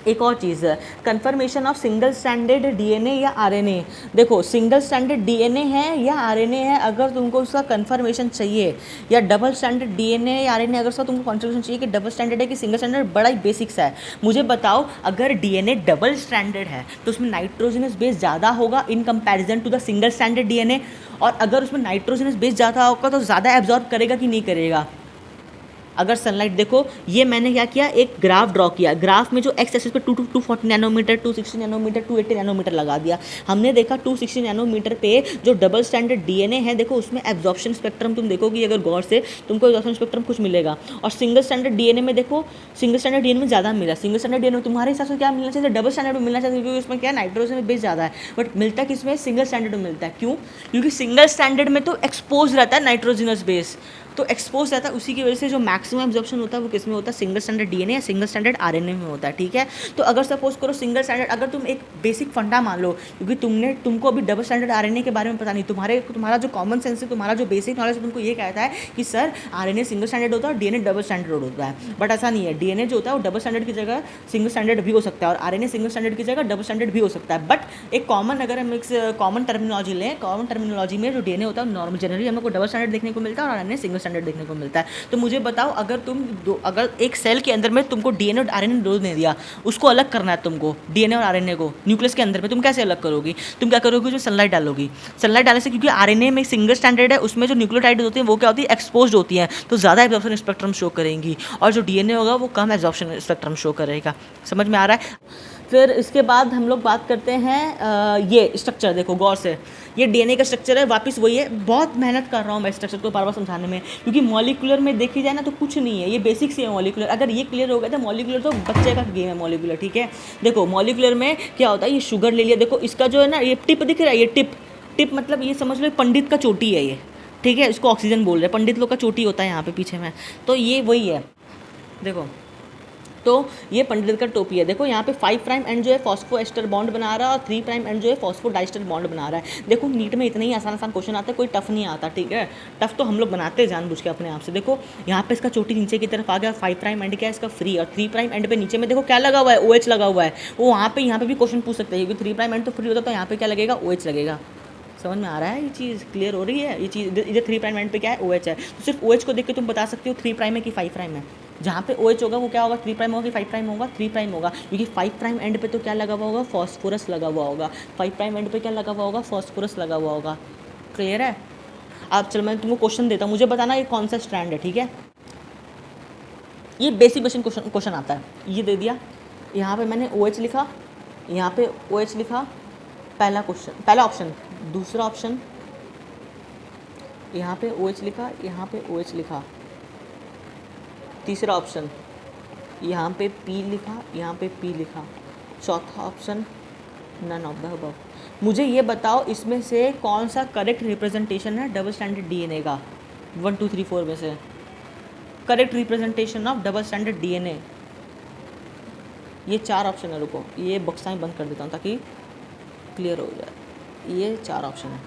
एक और चीज़ है, confirmation of single standard DNA या आरएनए। देखो सिंगल स्टैंडर्ड डीएनए है या आरएनए है, अगर तुमको उसका कन्फर्मेशन चाहिए, या डबल स्टैंडर्ड डीएनए या आरएनए अगर उसका तुमको कन्फर्मेशन चाहिए कि डबल स्टैंडर्ड है कि सिंगल स्टैंडर्ड, बड़ा ही बेसिक्स है। मुझे बताओ, अगर डीएनए डबल स्टैंडर्ड है तो उसमें नाइट्रोजनस बेस ज़्यादा होगा in comparison to the single standard DNA, और अगर उसमें नाइट्रोजनस बेस ज़्यादा होगा तो ज़्यादा एब्जॉर्ब करेगा कि नहीं करेगा। अगर सनलाइट देखो, ये मैंने क्या किया, एक ग्राफ ड्रॉ किया, ग्राफ में जो एक्स एक्सिस पे 240 नैनोमीटर, 260 नैनोमीटर, 280 नैनोमीटर लगा दिया। हमने देखा 260 नैनोमीटर पे जो डबल स्टैंडर्ड डीएनए है, देखो उसमें एब्जॉर्प्शन स्पेक्ट्रम तुम देखोगे अगर गौर से, तुमको एब्जॉर्प्शन स्पेक्ट्रम कुछ मिलेगा। और सिंगल स्टैंडर्ड डीएनए में देखो, सिंगल स्टैंडर्ड डीएनए में ज़्यादा मिला। सिंगल स्टैंडर्ड डीएनए तुम्हारे हिसाब से क्या मिलना चाहिए, डबल स्टैंडर्ड में मिलना चाहिए, क्योंकि उसमें क्या है, नाइट्रोजन बेस ज़्यादा है, बट मिलता किसमें, सिंगल स्टैंडर्ड में मिलता है। क्यों? क्योंकि सिंगल स्टैंडर्ड में तो एक्सपोज रहता है नाइट्रोजनस बेस, तो एक्सपोज रहता है, उसी की वजह से जो मैक्सिमम एब्जॉर्प्शन होता है वो किसमें होता है, सिंगल स्टैंडर्ड डीएनए या सिंगल स्टैंडर्ड आरएनए में होता है। ठीक है, तो अगर सपोज करो सिंगल स्टैंडर्ड, अगर तुम एक बेसिक फंडा मान लो, क्योंकि तुमको अभी डबल स्टैंडर्ड आरएनए के बारे में पता नहीं, तुम्हारा जो कॉमन सेंस है, तुम्हारा जो बेसिक नॉलेज तुमको ये कहता है कि सर आरएनए सिंगल स्टैंडर्ड होता है और डीएनए डबल स्टैंडर्ड होता है, बट ऐसा नहीं है। डीएनए जो होता है वो डबल स्टैंडर्ड की जगह सिंगल स्टैंडर्ड भी हो सकता है, और आरएनए सिंगल स्टैंडर्ड की जगह डबल स्टैंडर्ड भी हो सकता है। बट एक कॉमन, अगर हम एक कॉमन टर्मिनोलॉजी लें, कॉमन टर्मिनोलॉजी में जो डीएनए होता है नॉर्मल जनरली हम लोग को डबल स्टैंडर्ड देखने को मिलता है और आरएनए सिंगल स्टैंडर्ड देखने को मिलता है। तो मुझे बताओ, अगर एक सेल के अंदर में तुमको डीएनए और आरएनए डोज नहीं दिया, उसको अलग करना है तुमको, डीएनए और आरएनए को न्यूक्लियस के अंदर में, तुम कैसे अलग करोगी? तुम क्या करोगे, जो सनलाइट डालोगी, सनलाइट डालने से, क्योंकि आरएनए में सिंगल स्टैंडर्ड है, उसमें जो न्यूक्लियोटाइड होती है वो क्या होती है, एक्सपोज होती है, तो ज़्यादा एब्जॉर्प्शन स्पेक्ट्रम शो करेंगी, और जो डीएनए होगा वो कम एब्जॉर्प्शन स्पेक्ट्रम शो करेगा। समझ में आ रहा है? फिर इसके बाद हम लोग बात करते हैं ये स्ट्रक्चर, देखो गौर से, ये डीएनए का स्ट्रक्चर है, वापस वही है, बहुत मेहनत कर रहा हूँ मैं स्ट्रक्चर को बार बार समझाने में, क्योंकि मॉलिक्यूलर में देखी जाए ना तो कुछ नहीं है, ये बेसिक्स ही है मॉलिक्यूलर। अगर ये क्लियर हो गया तो मॉलिक्यूलर तो बच्चे का गेम है मॉलिक्यूलर। ठीक है, देखो मॉलिक्यूलर में क्या होता है, ये शुगर ले लिया, देखो इसका जो है ना ये टिप दिख रहा है, ये टिप, टिप मतलब ये समझ लो पंडित का चोटी है ये, ठीक है, इसको ऑक्सीजन बोल रहे हैं, पंडित लोग का चोटी होता है यहाँ पे पीछे में, तो ये वही है। देखो तो ये पंडित का टोपी है। देखो यहाँ पे 5 प्राइम एंड जो है फॉस्फो एस्टर बॉन्ड बना रहा है और 3 प्राइम एंड जो है फॉस्फो डाइस्टर बॉन्ड बना रहा है। देखो नीट में इतने ही आसान आसान क्वेश्चन आते हैं, कोई टफ नहीं आता, ठीक है, टफ तो हम लोग बनाते हैं जानबूझ के अपने आप से। देखो यहाँ पे इसका चोटी नीचे की तरफ आ गया, 5 प्राइम एंड क्या है इसका फ्री, और 3 प्राइम एंड पे नीचे में देखो क्या लगा हुआ है, OH लगा हुआ है। वो यहाँ पे भी क्वेश्चन पूछ सकते हैं क्योंकि 3 प्राइम एंड तो फ्री होता है, तो यहाँ पे क्या लगेगा, OH लगेगा। समझ में आ रहा है, ये चीज़ क्लियर हो रही है। ये चीज़ इधर 3 प्राइम एंड पे क्या है, OH है, तो सिर्फ OH को देख के तुम बता सकते हो 3 प्राइम है कि 5 प्राइम है। जहाँ पे OH होगा वो क्या होगा, 3 प्राइम होगा कि 5 प्राइम होगा, 3 प्राइम होगा, क्योंकि 5 प्राइम एंड पे तो क्या लगा हुआ होगा, फॉस्फोरस लगा हुआ होगा। 5 प्राइम एंड पे क्या लगा हुआ होगा, फॉस्फोरस लगा हुआ होगा। क्लियर है। अब चलो मैं तुमको क्वेश्चन देता हूँ, मुझे बताना ये कौन सा स्ट्रैंड है, ठीक है। ये बेसिक क्वेश्चन आता है, ये दे दिया, यहाँ पे मैंने OH लिखा, यहाँ पे OH लिखा, पहला ऑप्शन, दूसरा ऑप्शन, यहाँ पे OH लिखा, यहाँ पे OH लिखा, तीसरा ऑप्शन, यहाँ पे P लिखा, यहाँ पे P लिखा, चौथा option none of the above. मुझे ये बताओ इसमें से कौन सा करेक्ट रिप्रेजेंटेशन है डबल स्टैंडर्ड DNA का, 1 2 3 4 में से correct representation of double standard DNA। ये 4 ऑप्शन है, रुको ये बक्साएँ बंद कर देता हूँ ताकि क्लियर हो जाए। ये 4 ऑप्शन है,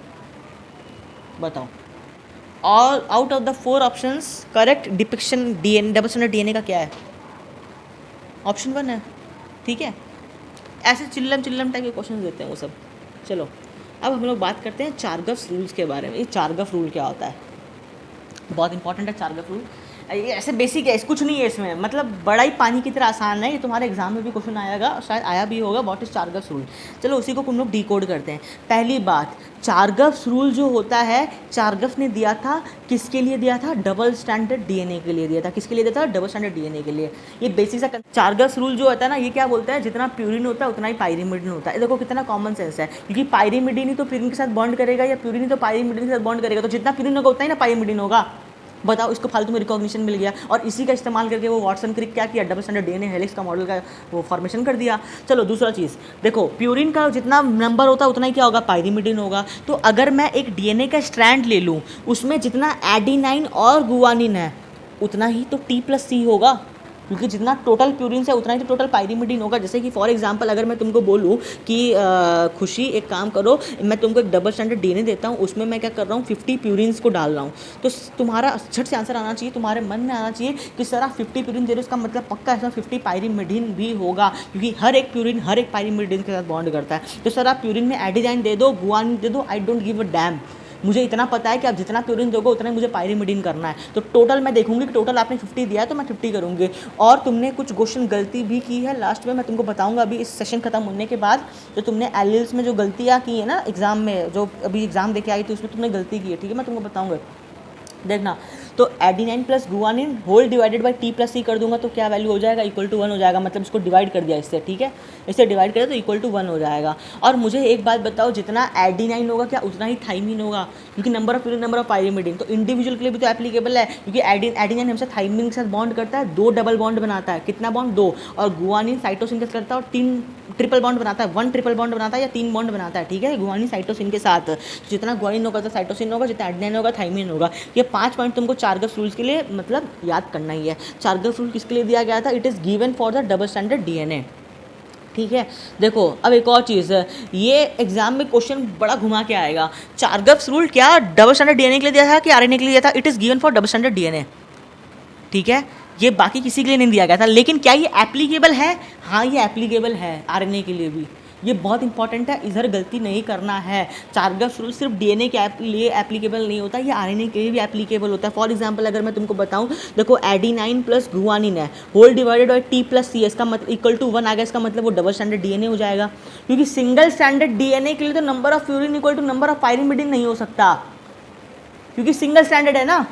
बताओ। और out of the 4 options correct depiction DNA double standard DNA का क्या है, ऑप्शन 1 है, ठीक है। ऐसे चिल्लम टाइप के क्वेश्चन देते हैं वो सब। चलो अब हम लोग बात करते हैं चारगफ्स रूल्स के बारे में। ये चारगफ रूल क्या होता है, बहुत इंपॉर्टेंट है चारगफ रूल। ये ऐसे बेसिक है, कुछ नहीं है इसमें, मतलब बड़ा ही पानी की तरह आसान है। ये तुम्हारे एग्जाम में भी क्वेश्चन आएगा, शायद आया भी होगा, व्हाट इज चारगफ्स रूल। चलो उसी को हम लोग डिकोड करते हैं। पहली बात, चारगफ्स रूल जो होता है, चारगफ ने दिया था, किसके लिए दिया था, डबल स्टैंडर्ड DNA के लिए दिया था। किसके लिए दिया था, डबल स्टैंडर्ड DNA के लिए। ये बेसिक सा चारगफ्स रूल जो होता है ना, ये क्या बोलता है, जितना प्यूरिन होता है उतना ही पायरीमिडीन होता है। देखो कितना कॉमन सेंस है, क्योंकि पायरीमिडीन ही तो प्यूरिन के साथ बॉन्ड करेगा, या प्यूरिन ही तो पायरीमिडीन के साथ बॉन्ड करेगा, तो जितना प्यूरिन होगा उतना ही ना पायरीमिडीन होगा। बताओ, इसको फालतू में रिकॉग्निशन मिल गया, और इसी का इस्तेमाल करके वो वाटसन क्रिक क्या किया, डबल स्टैंडर्ड DNA हेलिक्स का मॉडल का वो फॉर्मेशन कर दिया। चलो दूसरा चीज़ देखो, प्यूरिन का जितना नंबर होता है उतना ही क्या होगा, पायरीमिडीन होगा। तो अगर मैं एक DNA का स्ट्रैंड ले लूँ, उसमें जितना एडिनाइन और गुआनिन है उतना ही तो T+C होगा, क्योंकि जितना टोटल प्यूरिन है उतना ही तो टोटल पायरीमिडीन होगा। जैसे कि फॉर एग्जांपल अगर मैं तुमको बोलूँ कि खुशी एक काम करो, मैं तुमको एक डबल स्टैंडर्ड DNA देता हूँ, उसमें मैं क्या कर रहा हूँ, 50 प्यूरिन्स को डाल रहा हूँ, तो तुम्हारा झट से आंसर आना चाहिए, तुम्हारे मन में आना चाहिए कि सर आप 50 प्यूरिन दे रहे हो, इसका मतलब पक्का इसमें 50 पायरीमिडीन भी होगा, क्योंकि हर एक प्यूरिन हर एक पायरीमिडीन के साथ बॉन्ड करता है। तो सर आप प्यूरिन में एडिनाइन दे दो, गुआनिन दे दो, I don't give a dam, मुझे इतना पता है कि आप जितना प्यूरिन दोगे उतना ही मुझे पायरीमिडीन करना है। तो टोटल मैं देखूंगी कि टोटल आपने 50 दिया है तो मैं 50 करूंगी। और तुमने कुछ क्वेश्चन गलती भी की है, लास्ट में मैं तुमको बताऊंगा अभी इस सेशन खत्म होने के बाद। जो तुमने एलिल्स में जो गलतियाँ की है ना एग्जाम में, जो अभी एग्जाम देके आई थी उसमें तुमने गलती की है, ठीक है, मैं तुमको बताऊँगा, देखना। तो adenine plus guanine whole divided by T+C कर दूंगा तो क्या वैल्यू हो जाएगा, इक्वल टू 1 हो जाएगा। मतलब इसको डिवाइड कर दिया इससे, ठीक है, इससे डिवाइड करें तो इक्वल टू 1 हो जाएगा। और मुझे एक बात बताओ, जितना एडिनाइन होगा क्या उतना ही थाइमिन होगा, क्योंकि number of purine number of pyrimidine, तो इंडिविजुअल के लिए भी तो एप्लीकेबल है, क्योंकि एडिनाइन हमसे थाइमिन के साथ बॉन्ड करता है, 2 डबल बॉन्ड बनाता है, कितना बॉन्ड, 2, और गुआनिन साइटोसिन के साथ करता है और 3 ट्रिपल बॉन्ड बनाता है, 1 ट्रिपल बॉन्ड बनाता है या 3 बॉन्ड बनाता है, ठीक है, गुआनिन साइटोसिन के साथ। तो जितना गुआनिन होगा तो साइटोसिन होगा, जितना एडिनाइन होगा थाइमिन होगा। ये 5 पॉइंट तुमको चारगफ्स रूल्स के लिए मतलब याद करना ही है। चारगफ्स रूल किसके लिए दिया गया था, it is given for the double standard DNA, ठीक है। देखो अब एक और चीज़ है, ये एग्जाम में क्वेश्चन बड़ा घुमा के आएगा। चारगफ्स रूल क्या डबल स्टैंडर्ड DNA के लिए दिया था कि RNA के लिए दिया था, it is given for double standard DNA, ठीक है, ये बाकी किसी के लिए नहीं दिया गया था। लेकिन क्या ये एप्लीकेबल है, हाँ ये एप्लीकेबल है RNA के लिए भी, ये बहुत इंपॉर्टेंट है, इधर गलती नहीं करना है। चारगफ्स रूल सिर्फ DNA के लिए एप्लीकेबल नहीं होता, ये RNA के लिए भी एप्लीकेबल होता है। फॉर एग्जांपल अगर मैं तुमको बताऊं, देखो एडिनाइन प्लस गुआनिन है, होल डिवाइडेड बाई T+C, इसका मतलब इक्वल टू 1 आ गया, इसका मतलब वो डबल स्टैंडर्ड DNA हो जाएगा। क्योंकि सिंगल स्टैंडर्ड DNA के लिए तो number of purine equal to number of pyrimidine नहीं हो सकता, क्योंकि सिंगल स्टैंडर्ड है ना,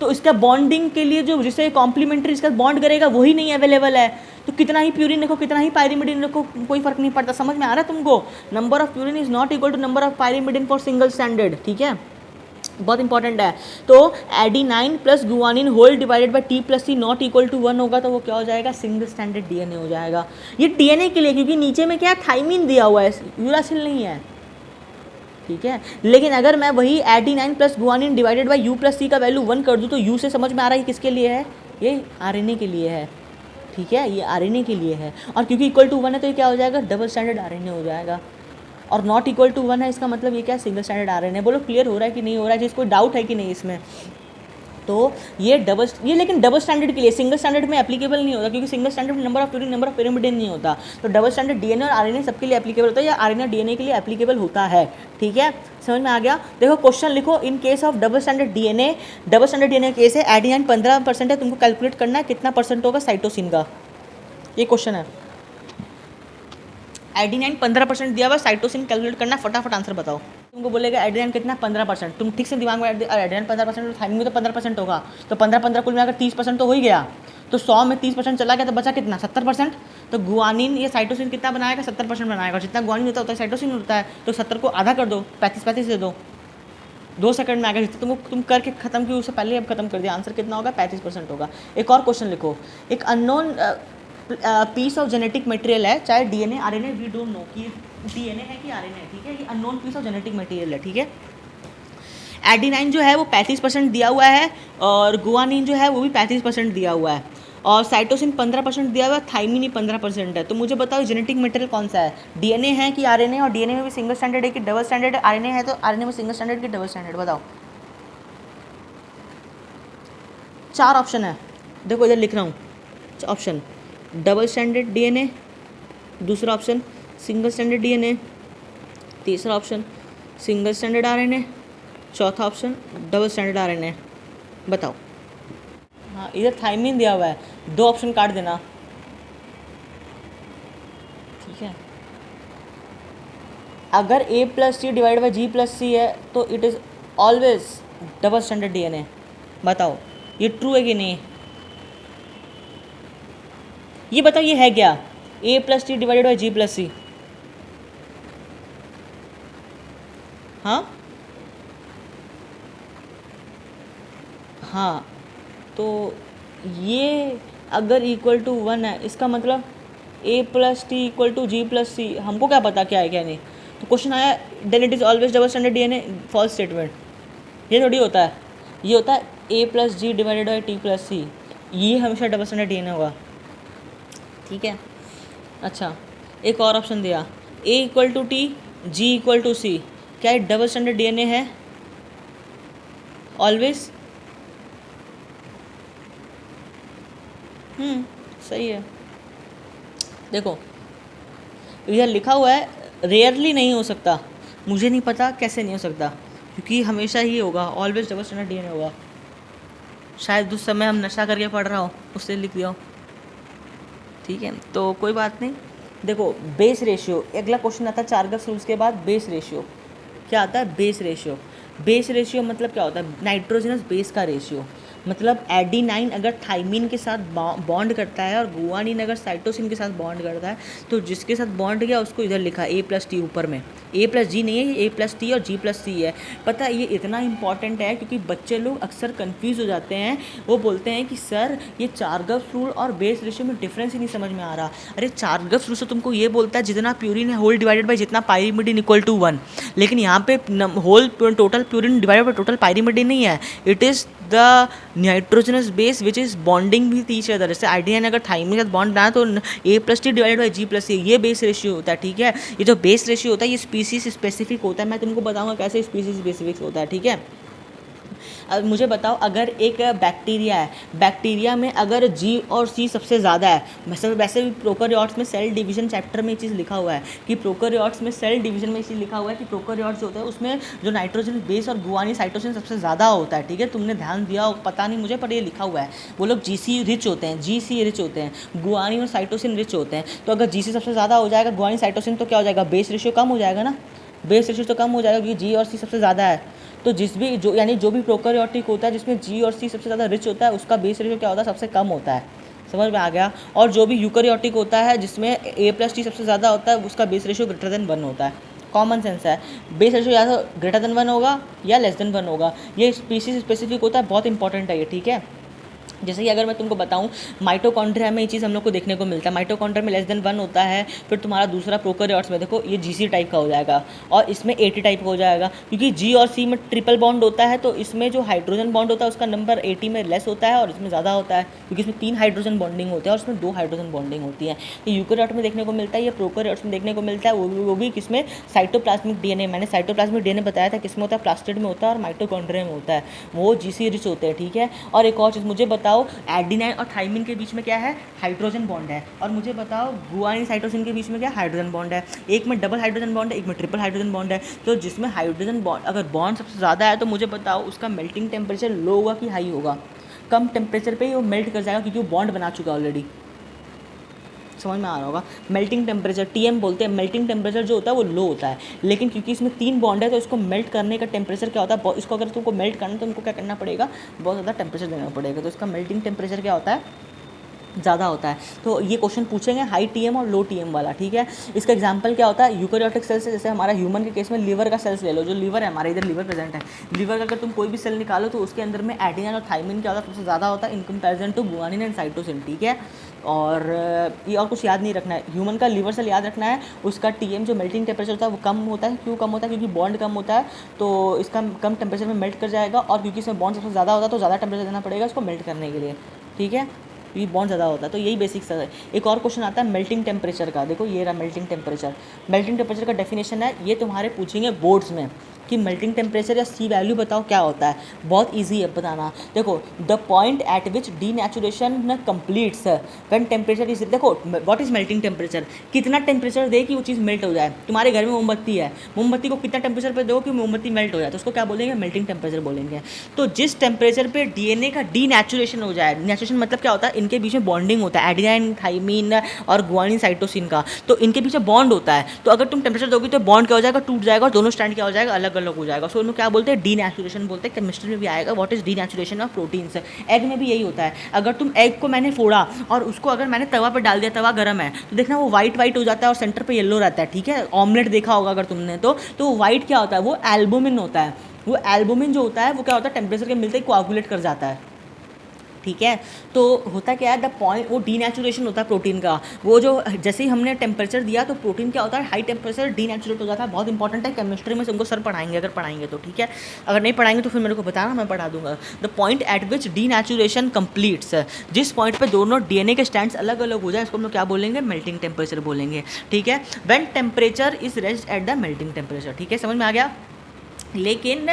तो इसका बॉन्डिंग के लिए जो जिससे कॉम्प्लीमेंट्री इसका बॉन्ड करेगा वही नहीं अवेलेबल है। तो कितना ही प्यूरिन रखो, कितना ही पायरीमिडीन रखो, कोई फर्क नहीं पड़ता। समझ में आ रहा है तुमको, number of purine is not equal to number of pyrimidine for single standard, ठीक है, बहुत इंपॉर्टेंट है। तो adenine plus guanine whole divided by T+C not equal to 1 होगा, तो वो क्या हो जाएगा, सिंगल स्टैंडर्ड DNA हो जाएगा। ये DNA के लिए, क्योंकि नीचे में क्या है, थाइमिन दिया हुआ है, यूरासिल नहीं है, ठीक है। लेकिन अगर मैं वही adenine plus guanine divided by U plus C का वैल्यू 1 कर दूँ तो यू से समझ में आ रहा है किसके लिए है, ये आरएनए के लिए है। ठीक है, ये आरएनए के लिए है, और क्योंकि इक्वल टू 1 है तो ये क्या हो जाएगा, डबल स्टैंडर्ड आरएनए हो जाएगा। और नॉट इक्वल टू 1 है, इसका मतलब ये क्या, सिंगल स्टैंडर्ड आरएनए। बोलो क्लियर हो रहा है कि नहीं हो रहा है, जिसको डाउट है कि नहीं इसमें। तो ये लेकिन डबल स्टैंडर्ड के लिए, सिंगल स्टैंडर्ड में एप्लीकेबल नहीं होता, क्योंकि सिंगल स्टैंडर्ड में नंबर ऑफ पिरामिड नहीं होता। तो डबल स्टैंडर्ड डीएनए और आरएनए सबके लिए एप्लीकेबल होता है, या आरएनए डीएनए के लिए एप्लीकेबल होता है। ठीक है, समझ में आ गया। देखो क्वेश्चन लिखो, in case of double standard DNA case है, एडिनाइन 15% है, तुमको कैलकुलेट करना है कितना परसेंट होगा साइटोसिन का, ये क्वेश्चन है। एडिनाइन 15% दिया हुआ, साइटोसिन कैलकुलेट करना, फटाफट आंसर बताओ। तुमको बोलेगा एडिनाइन कितना, 15%, तुम ठीक से दिमाग में एडिनाइन 15%, तो थाइमिन में तो 15% होगा, तो 15 कुल मिलाकर 30% तो हो ही गया। तो 100 में 30% चला गया तो बचा कितना, 70%। तो गुआनिन या साइटोसिन कितना बनाएगा, 70% बनाएगा। जितना गुआनिन होता है साइटोसिन होता है, तो 70 को आधा कर दो, 35 दे दो, 2 सेकंड में आएगा। जितना तुम करके खत्म किया उससे पहले अब खत्म कर दिया, आंसर कितना होगा, 35% होगा। एक और क्वेश्चन लिखो, एक unknown piece of genetic material है, चाहे DNA RNA, we don't know कि डीएनए है कि आरएनए है। ठीक है, ये unknown piece of genetic material है। ठीक है, एडिनाइन जो है वो 35% दिया हुआ है, और गुआनिन जो है वो भी 35% दिया हुआ है, और साइटोसिन 15% दिया हुआ है, थाइमिन ही 15% है। तो मुझे बताओ जेनेटिक मटेरियल कौन सा है, डीएनए है कि आरएनए, और डीएनए में भी सिंगल स्टैंडर्ड है कि डबल स्टैंडर्ड है, आरएनए है तो आरएनए में सिंगल स्टैंडर्ड कि डबल स्टैंडर्ड, बताओ। 4 ऑप्शन है, देखो इधर लिख रहा हूँ ऑप्शन, डबल स्टैंडर्ड डीएनए, दूसरा ऑप्शन सिंगल स्टैंडर्ड डीएनए, तीसरा ऑप्शन सिंगल स्टैंडर्ड आरएनए, चौथा ऑप्शन डबल स्टैंडर्ड आरएनए, बताओ। हाँ, इधर थाइमिन दिया हुआ है, 2 ऑप्शन काट देना। ठीक है, अगर A plus C divide by G plus C है तो it is always double standard DNA, बताओ ये ट्रू है कि नहीं। ये बताओ ये है क्या, A plus T divided by G plus C. हाँ हाँ, तो ये अगर इक्वल टू 1 है, इसका मतलब A plus T equal to G plus C, हमको क्या पता क्या है क्या नहीं। तो क्वेश्चन आया then it is always double standard DNA, false statement. ये थोड़ी होता है, ये होता है A plus G divided by T plus C, ये हमेशा डबल स्टैंडर्ड डीएनए होगा। ठीक है, अच्छा एक और ऑप्शन दिया, A equal to T, G equal to C, क्या ये डबल स्टैंडर्ड डीएनए है ऑलवेज। सही है। देखो इधर लिखा हुआ है रेयरली नहीं हो सकता, मुझे नहीं पता कैसे नहीं हो सकता, क्योंकि हमेशा ही होगा, ऑलवेज डबल स्टैंडर्ड डीएनए होगा। शायद उस समय हम नशा करके पढ़ रहा हो, उससे लिख दिया हो। ठीक है, तो कोई बात नहीं। देखो बेस रेशियो, अगला क्वेश्चन आता है चार्गस रूल्स के बाद, बेस रेशियो क्या आता है, बेस रेशियो। बेस रेशियो मतलब क्या होता है, नाइट्रोजनस बेस का रेशियो। मतलब एडिनाइन अगर थाइमिन के साथ बॉन्ड करता है और गुआनिन अगर साइटोसिन के साथ बॉन्ड करता है, तो जिसके साथ बॉन्ड किया उसको इधर लिखा A प्लस टी ऊपर में, A प्लस जी नहीं है, ये A प्लस टी और G प्लस सी है। पता है ये इतना इंपॉर्टेंट है क्योंकि बच्चे लोग अक्सर कन्फ्यूज़ हो जाते हैं, वो बोलते हैं कि सर ये चार्गस रूल और बेस रेशियो में डिफरेंस ही नहीं समझ में आ रहा। अरे चार्गस रूल से तुमको ये बोलता है जितना प्यूरिन है होल डिवाइडेड बाई जितना पाइरीमिडीन इक्वल टू 1, लेकिन यहाँ पे whole total purine divided by total pyrimidine नहीं है, it is the nitrogenous base which is bonding with each other. जैसे आइडियन अगर थाइमिन के साथ बॉन्ड बनाए तो A plus T divided by G plus C, ये बेस रेशियो होता है। ठीक है, ये जो बेस रेशियो होता है ये स्पीसीज स्पेसिफिक होता है, मैं तुमको बताऊंगा कैसे स्पीसीज स्पेसिफिक होता है। ठीक है, अब मुझे बताओ अगर एक बैक्टीरिया है, बैक्टीरिया में अगर G और C सबसे ज़्यादा है, वैसे भी प्रोकैरियोट्स में सेल डिवीजन चैप्टर में ये चीज़ लिखा हुआ है कि प्रोकैरियोट्स में सेल डिवीजन में ये चीज़ लिखा हुआ है कि प्रोकैरियोट्स होता है उसमें जो नाइट्रोजन बेस और गुआनिन साइटोसिन सबसे ज़्यादा होता है। ठीक है, तुमने ध्यान दिया हो पता नहीं मुझे, पर ये लिखा हुआ है, वो लोग GC रिच होते हैं, GC रिच होते हैं, गुआनिन और साइटोसिन रिच होते हैं। तो अगर GC सबसे ज़्यादा हो जाएगा गुआनिन साइटोसिन तो क्या हो जाएगा, बेस रेशियो कम हो जाएगा ना, बेस रेशियो तो कम हो जाएगा क्योंकि G और C सबसे ज़्यादा है। तो यानी जो भी प्रोकैरियोटिक होता है जिसमें G और C सबसे ज़्यादा रिच होता है उसका बेस रेशियो क्या होता है, सबसे कम होता है। समझ में आ गया। और जो भी यूकैरियोटिक होता है जिसमें A प्लस टी सबसे ज़्यादा होता है उसका बेस रेशियो ग्रेटर देन 1 होता है। कॉमन सेंस है, बेस रेशियो या तो ग्रेटर देन 1 होगा या लेस देन 1 होगा। ये स्पीसीज स्पेसिफिक होता है, बहुत इंपॉर्टेंट है ये। ठीक है, जैसे कि अगर मैं तुमको बताऊं, माइटोकॉन्ड्रिया में ये चीज़ हम लोग को देखने को मिलता है, माइटोकॉन्ड्रिया में <1 होता है। फिर तुम्हारा दूसरा प्रोकैरियोट्स में देखो ये जीसी टाइप का हो जाएगा और इसमें एटी टाइप का हो जाएगा, क्योंकि जी और सी में ट्रिपल बॉन्ड होता है, तो इसमें जो हाइड्रोजन बॉन्ड होता है उसका नंबर एटी में लेस होता है और इसमें ज़्यादा होता है, क्योंकि इसमें 3 हाइड्रोजन बॉन्डिंग होते हैं और इसमें 2 हाइड्रोजन बॉन्डिंग होती है। ये यूकेरियोट में देखने को मिलता है, ये प्रोकैरियोट्स में देखने को मिलता है, वो भी किसमें, साइटोप्लाज्मिक डीएनए। मैंने साइटोप्लाज्मिक डीएनए बताया था किसमें होता है, प्लास्टिड में होता है और माइटोकॉन्ड्रिया में होता है, वो जीसी रिच होते हैं, ठीक है। और एक और चीज़ मुझे बताओ, एडिनाइन और थाइमिन के बीच में क्या है, हाइड्रोजन बॉन्ड है। और मुझे बताओ गुआनिन साइटोसिन के बीच में क्या हाइड्रोजन बॉन्ड है, एक में डबल हाइड्रोजन बॉन्ड है, एक में ट्रिपल हाइड्रोजन बॉन्ड है। तो जिसमें हाइड्रोजन बॉन्ड, अगर बॉन्ड सबसे ज़्यादा है तो मुझे बताओ उसका मेल्टिंग टेम्परेचर लो होगा कि हाई होगा। कम टेम्परेचर पे ही वो मेल्ट कर जाएगा क्योंकि वो बॉन्ड बना चुका है ऑलरेडी। समझ में आ रहा होगा, मेल्टिंग टेम्परेचर टीएम बोलते हैं। मेल्टिंग टेम्परेचर जो होता है वो लो होता है, लेकिन क्योंकि इसमें 3 बॉन्ड है तो इसको मेल्ट करने का टेम्परेचर क्या होता है, इसको अगर तुमको मेल्ट करना है तो तुमको क्या करना पड़ेगा, बहुत ज़्यादा टेम्परेचर देना पड़ेगा। तो इसका मेल्टिंग टेम्परेचर क्या होता है, ज़्यादा होता है। तो ये क्वेश्चन पूछेंगे हाई टीएम और लो टीएम वाला, ठीक है। इसका एग्जांपल क्या होता है, यूकेरियोटिक सेल से, जैसे हमारा ह्यूमन के केस में लीवर का सेल्स ले लो, जो लीवर है हमारे इधर लीवर प्रेजेंट है, लीवर का अगर तुम कोई भी सेल निकालो तो उसके अंदर में एडेनिन और थाइमिन क्या होता है, सबसे ज़्यादा होता है in comparison to guanine and cytosine, ठीक है। और ये और कुछ याद नहीं रखना है, ह्यूमन का लीवर सेल याद रखना है, उसका टीएम जो मेल्टिंग टेम्परेचर होता है वो कम होता है। क्यों कम होता है, क्योंकि बॉन्ड कम होता है, तो इसका कम टेम्परेचर में मेल्ट कर जाएगा। और क्योंकि इसमें बॉन्ड सबसे ज़्यादा होता है तो ज़्यादा टेम्परेचर देना पड़ेगा इसको मेल्ट करने के लिए, ठीक है। ये बॉन्ड ज़्यादा होता है, तो यही बेसिक्स है। एक और क्वेश्चन आता है मेल्टिंग टेम्परेचर का, देखो ये रहा मेल्टिंग टेम्परेचर। मेल्टिंग टेम्परेचर का डेफिनेशन है, ये तुम्हारे पूछेंगे बोर्ड्स में कि मेल्टिंग टेम्परेचर या सी वैल्यू बताओ क्या होता है। बहुत इजी है बताना। देखो, the point eight which denaturation completes when temperature is, देखो व्हाट इज मेल्टिंग टेम्परेचर, कितना टेम्परेचर दे कि वो चीज़ मेल्ट हो जाए। तुम्हारे घर में मोमबत्ती है, मोमबत्ती को कितना टेम्परेचर पे दो कि मोमबत्ती मेल्ट हो जाए, तो उसको क्या बोलेंगे, मेल्टिंग टेम्परेचर बोलेंगे। तो जिस टेम्परेचर पे डीएनए का डीनेचुरेशन हो जाए, नेचुरेशन मतलब क्या होता है, इनके बीच में बॉन्डिंग होता है, एडेनिन थाइमिन और गुआनिन साइटोसिन का, तो इनके पीछे बॉन्ड होता है। तो अगर तुम टेम्परेचर दोगी तो बॉन्ड क्या हो जाएगा, टूट जाएगा और दोनों स्टैंड क्या हो जाएगा, अलग अलग हो जाएगा। सो उन्हें क्या बोलते हैं, डीनेचुरेशन बोलते हैं। केमिस्ट्री में भी आएगा what is denaturation of proteins. Egg में भी यही होता है, अगर तुम एग को मैंने फोड़ा और उसको अगर मैंने तवा पर डाल दिया, तवा गर्म है तो देखना वो वाइट वाइट हो जाता है और सेंटर पे येलो रहता है, ठीक है। ऑमलेट देखा होगा अगर तुमने, तो वाइट क्या होता है, वो एल्बुमिन होता है। वो एल्बुमिन जो होता है वो क्या होता है, टेम्परेचर के मिलते ही कोआगुलेट कर जाता है, ठीक है। तो होता क्या है, द पॉइंट, वो डीनेचुरेशन होता है प्रोटीन का। वो जो जैसे ही हमने टेम्परेचर दिया तो प्रोटीन क्या होता है, हाई टेम्परेचर डीनेचुरेट हो जाता है। बहुत इंपॉर्टेंट है, केमिस्ट्री में तुमको सर पढ़ाएंगे, अगर पढ़ाएंगे तो ठीक है, अगर नहीं पढ़ाएंगे तो फिर मेरे को बताना, मैं पढ़ा दूंगा। The point eight which denaturation completes, जिस पॉइंट पे दोनों डीएनए के स्टैंड्स अलग अलग हो जाए इसको हम लोग क्या बोलेंगे, मेल्टिंग टेम्परेचर बोलेंगे, ठीक है। When temperature is rest at the melting temperature, ठीक है, समझ में आ गया। लेकिन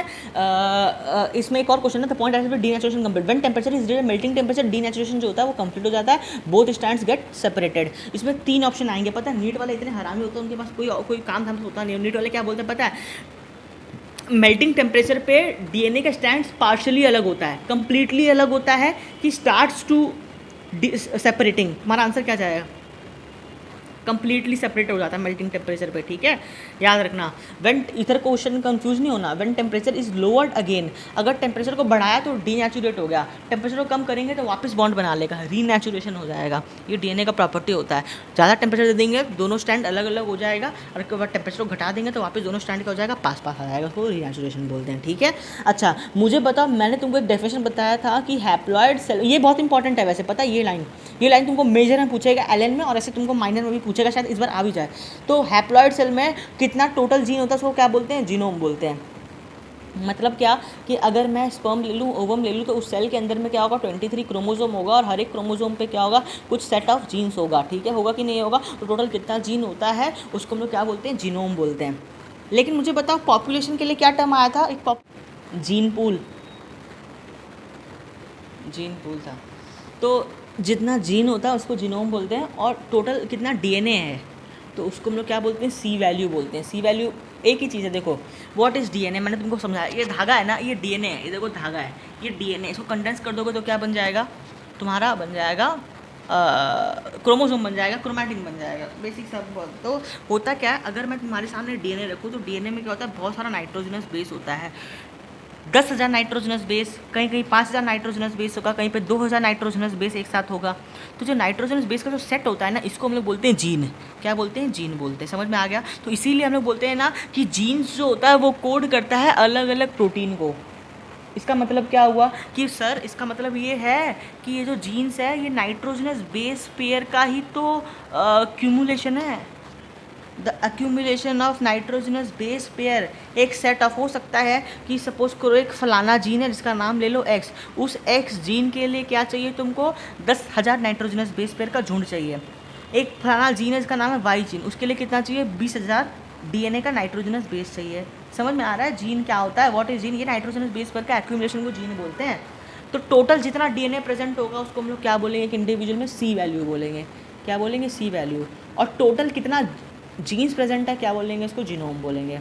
इसमें एक और क्वेश्चन है, the point at denaturation complete when temperature is melting temperature denaturation जो होता है वो कंप्लीट हो जाता है, बोथ स्टैंड्स गेट सेपरेटेड। इसमें 3 ऑप्शन आएंगे, पता है। नीट वाले इतने हरामी होते हैं, उनके पास कोई काम धाम होता नहीं है। नीट वाले क्या बोलते हैं पता है, मेल्टिंग टेम्परेचर पे डीएनए का स्टैंड्स पार्शियली अलग होता है, कंप्लीटली अलग होता है कि स्टार्ट्स टू सेपरेटिंग। हमारा आंसर क्या जाएगा, कंप्लीटली सेपरेट हो जाता है मेल्टिंग टेम्परेचर पे, ठीक है, याद रखना। व्हेन, इधर क्वेश्चन कंफ्यूज नहीं होना, when temperature is lowered again, अगर टेम्परेचर को बढ़ाया तो डीनेचुरेट हो गया, टेम्परेचर को कम करेंगे तो वापस बॉन्ड बना लेगा, रीनेचुरेशन हो जाएगा। ये डीएनए का प्रॉपर्टी होता है। ज़्यादा टेम्परेचर दे देंगे दोनों स्टैंड अलग अलग हो जाएगा, और उसके बाद टेम्परेचर को घटा देंगे तो वापस दोनों स्टैंड क्या हो जाएगा, पास पास आ जाएगा, उसको रीनेचुरेशन बोलते हैं, ठीक है। अच्छा मुझे बताओ, मैंने तुमको एक डेफिनेशन बताया था कि हैप्लॉइड सेल, ये बहुत इंपॉर्टेंट है वैसे, पता है, ये लाइन तुमको मेजर में पूछेगा एलएन में, और ऐसे तुमको माइनर में भी पूछेगा, शायद इस बार आ भी जाए। तो हैप्लॉइड सेल में कितना टोटल जीन होता है उसको क्या बोलते हैं, जीनोम बोलते हैं। मतलब क्या कि अगर मैं स्पर्म ले लूँ, ओवम ले लूँ, तो उस सेल के अंदर में क्या होगा, 23 क्रोमोसोम होगा, और हर एक क्रोमोसोम पे क्या होगा, कुछ सेट ऑफ जीन्स होगा, ठीक है, होगा कि नहीं होगा। तो टोटल कितना जीन होता है उसको हम लोग क्या बोलते हैं, जीनोम बोलते हैं। लेकिन मुझे बताओ पॉपुलेशन के लिए क्या टर्म आया था, एक जीन पूल, जीन पूल था। तो जितना जीन होता है उसको जीनोम बोलते हैं, और टोटल कितना डीएनए है तो उसको हम लोग क्या बोलते हैं, सी वैल्यू बोलते हैं। सी वैल्यू एक ही चीज़ है, देखो व्हाट इज़ डीएनए, मैंने तुमको समझाया, ये धागा है ना, ये डीएनए है, ये देखो धागा है, ये डीएनए, इसको कंडेंस कर दोगे तो क्या बन जाएगा, तुम्हारा बन जाएगा क्रोमोसोम बन जाएगा, क्रोमैटिन बन जाएगा, बेसिक सब। तो होता क्या है, अगर मैं तुम्हारे सामने डीएनए रखूँ तो डीएनए में क्या होता है, बहुत सारा नाइट्रोजनस बेस होता है, 10,000 नाइट्रोजनस बेस, कहीं कहीं 5,000 नाइट्रोजनस बेस होगा, कहीं पे 2,000 नाइट्रोजनस बेस एक साथ होगा। तो जो नाइट्रोजनस बेस का जो सेट होता है ना, इसको हम लोग बोलते हैं जीन। क्या बोलते हैं, जीन बोलते हैं, समझ में आ गया। तो इसीलिए हम लोग बोलते हैं ना कि जीन्स जो होता है वो कोड करता है अलग अलग प्रोटीन को, इसका मतलब क्या हुआ कि सर इसका मतलब ये है कि ये जो जीन्स है ये नाइट्रोजनस बेस पेयर का ही तो क्यूमुलेशन है। The accumulation of nitrogenous base pair एक सेट ऑफ हो सकता है कि सपोज करो एक फलाना जीन है जिसका नाम ले लो एक्स, उस एक्स जीन के लिए क्या चाहिए तुमको 10,000 नाइट्रोजनस बेस पेयर का झुंड चाहिए। एक फलाना जीन है जिसका नाम है वाई जीन, उसके लिए कितना चाहिए 20,000 डीएनए का नाइट्रोजनस बेस चाहिए। समझ में आ रहा है जीन क्या होता है, व्हाट इज जीन? ये नाइट्रोजनस बेस पेयर का एक्यूमुलेशन को जीन बोलते हैं। तो टोटल जितना डीएनए प्रेजेंट होगा उसको हम लोग क्या बोलेंगे, एक इंडिविजुअल में सी वैल्यू बोलेंगे। क्या बोलेंगे? सी वैल्यू। और टोटल कितना जीन्स प्रेजेंट है क्या बोलेंगे, इसको जीनोम बोलेंगे।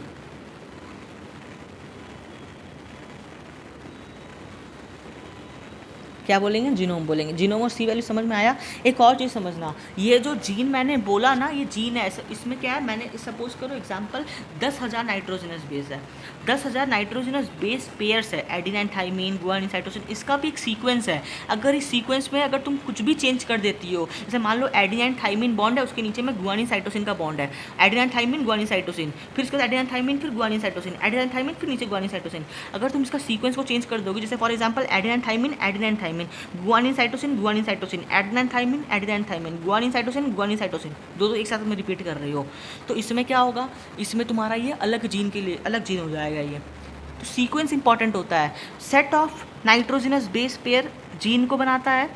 क्या बोलेंगे? जीनोम बोलेंगे। जीनोम और सी वैल्यू समझ में आया। एक और चीज़ समझना, ये जो जीन मैंने बोला ना, ये जीन है, इसमें क्या है, मैंने सपोज करो एग्जांपल 10,000 नाइट्रोजनस बेस है, 10,000 नाइट्रोजनस बेस पेयर्स है, एडिनाइन, थाइमीन, गुआनिन, साइटोसिन, इसका भी एक सीक्वेंस है। अगर इस सीक्वेंस में अगर तुम कुछ भी चेंज कर देती हो, जैसे मान लो एडिनाइन थाइमीन बॉन्ड है, उसके नीचे में गुआनिन साइटोसिन का बॉन्ड है, एडिनाइन थाइमीन गुआनिन साइटोसिन, फिर इसके बाद एडिनाइन थाइमीन, फिर गुआनिन साइटोसिन, एडिनाइन थाइमीन, फिर नीचे गुआनिन साइटोसिन। अगर तुम इसका सीक्वेंस को चेंज कर दोगे, जैसे for example adenine thymine, adenine thymine, guanine cytosine, guanine cytosine, adenine thymine, adenine thymine, guanine cytosine, guanine cytosine, दो एक साथ में रिपीट कर रही हो, तो इसमें क्या होगा, इसमें तुम्हारा ये अलग जीन के लिए अलग जीन हो जाएगा ये। तो सीक्वेंस इंपॉर्टेंट होता है। Set of nitrogenous base pair gene को बनाता है,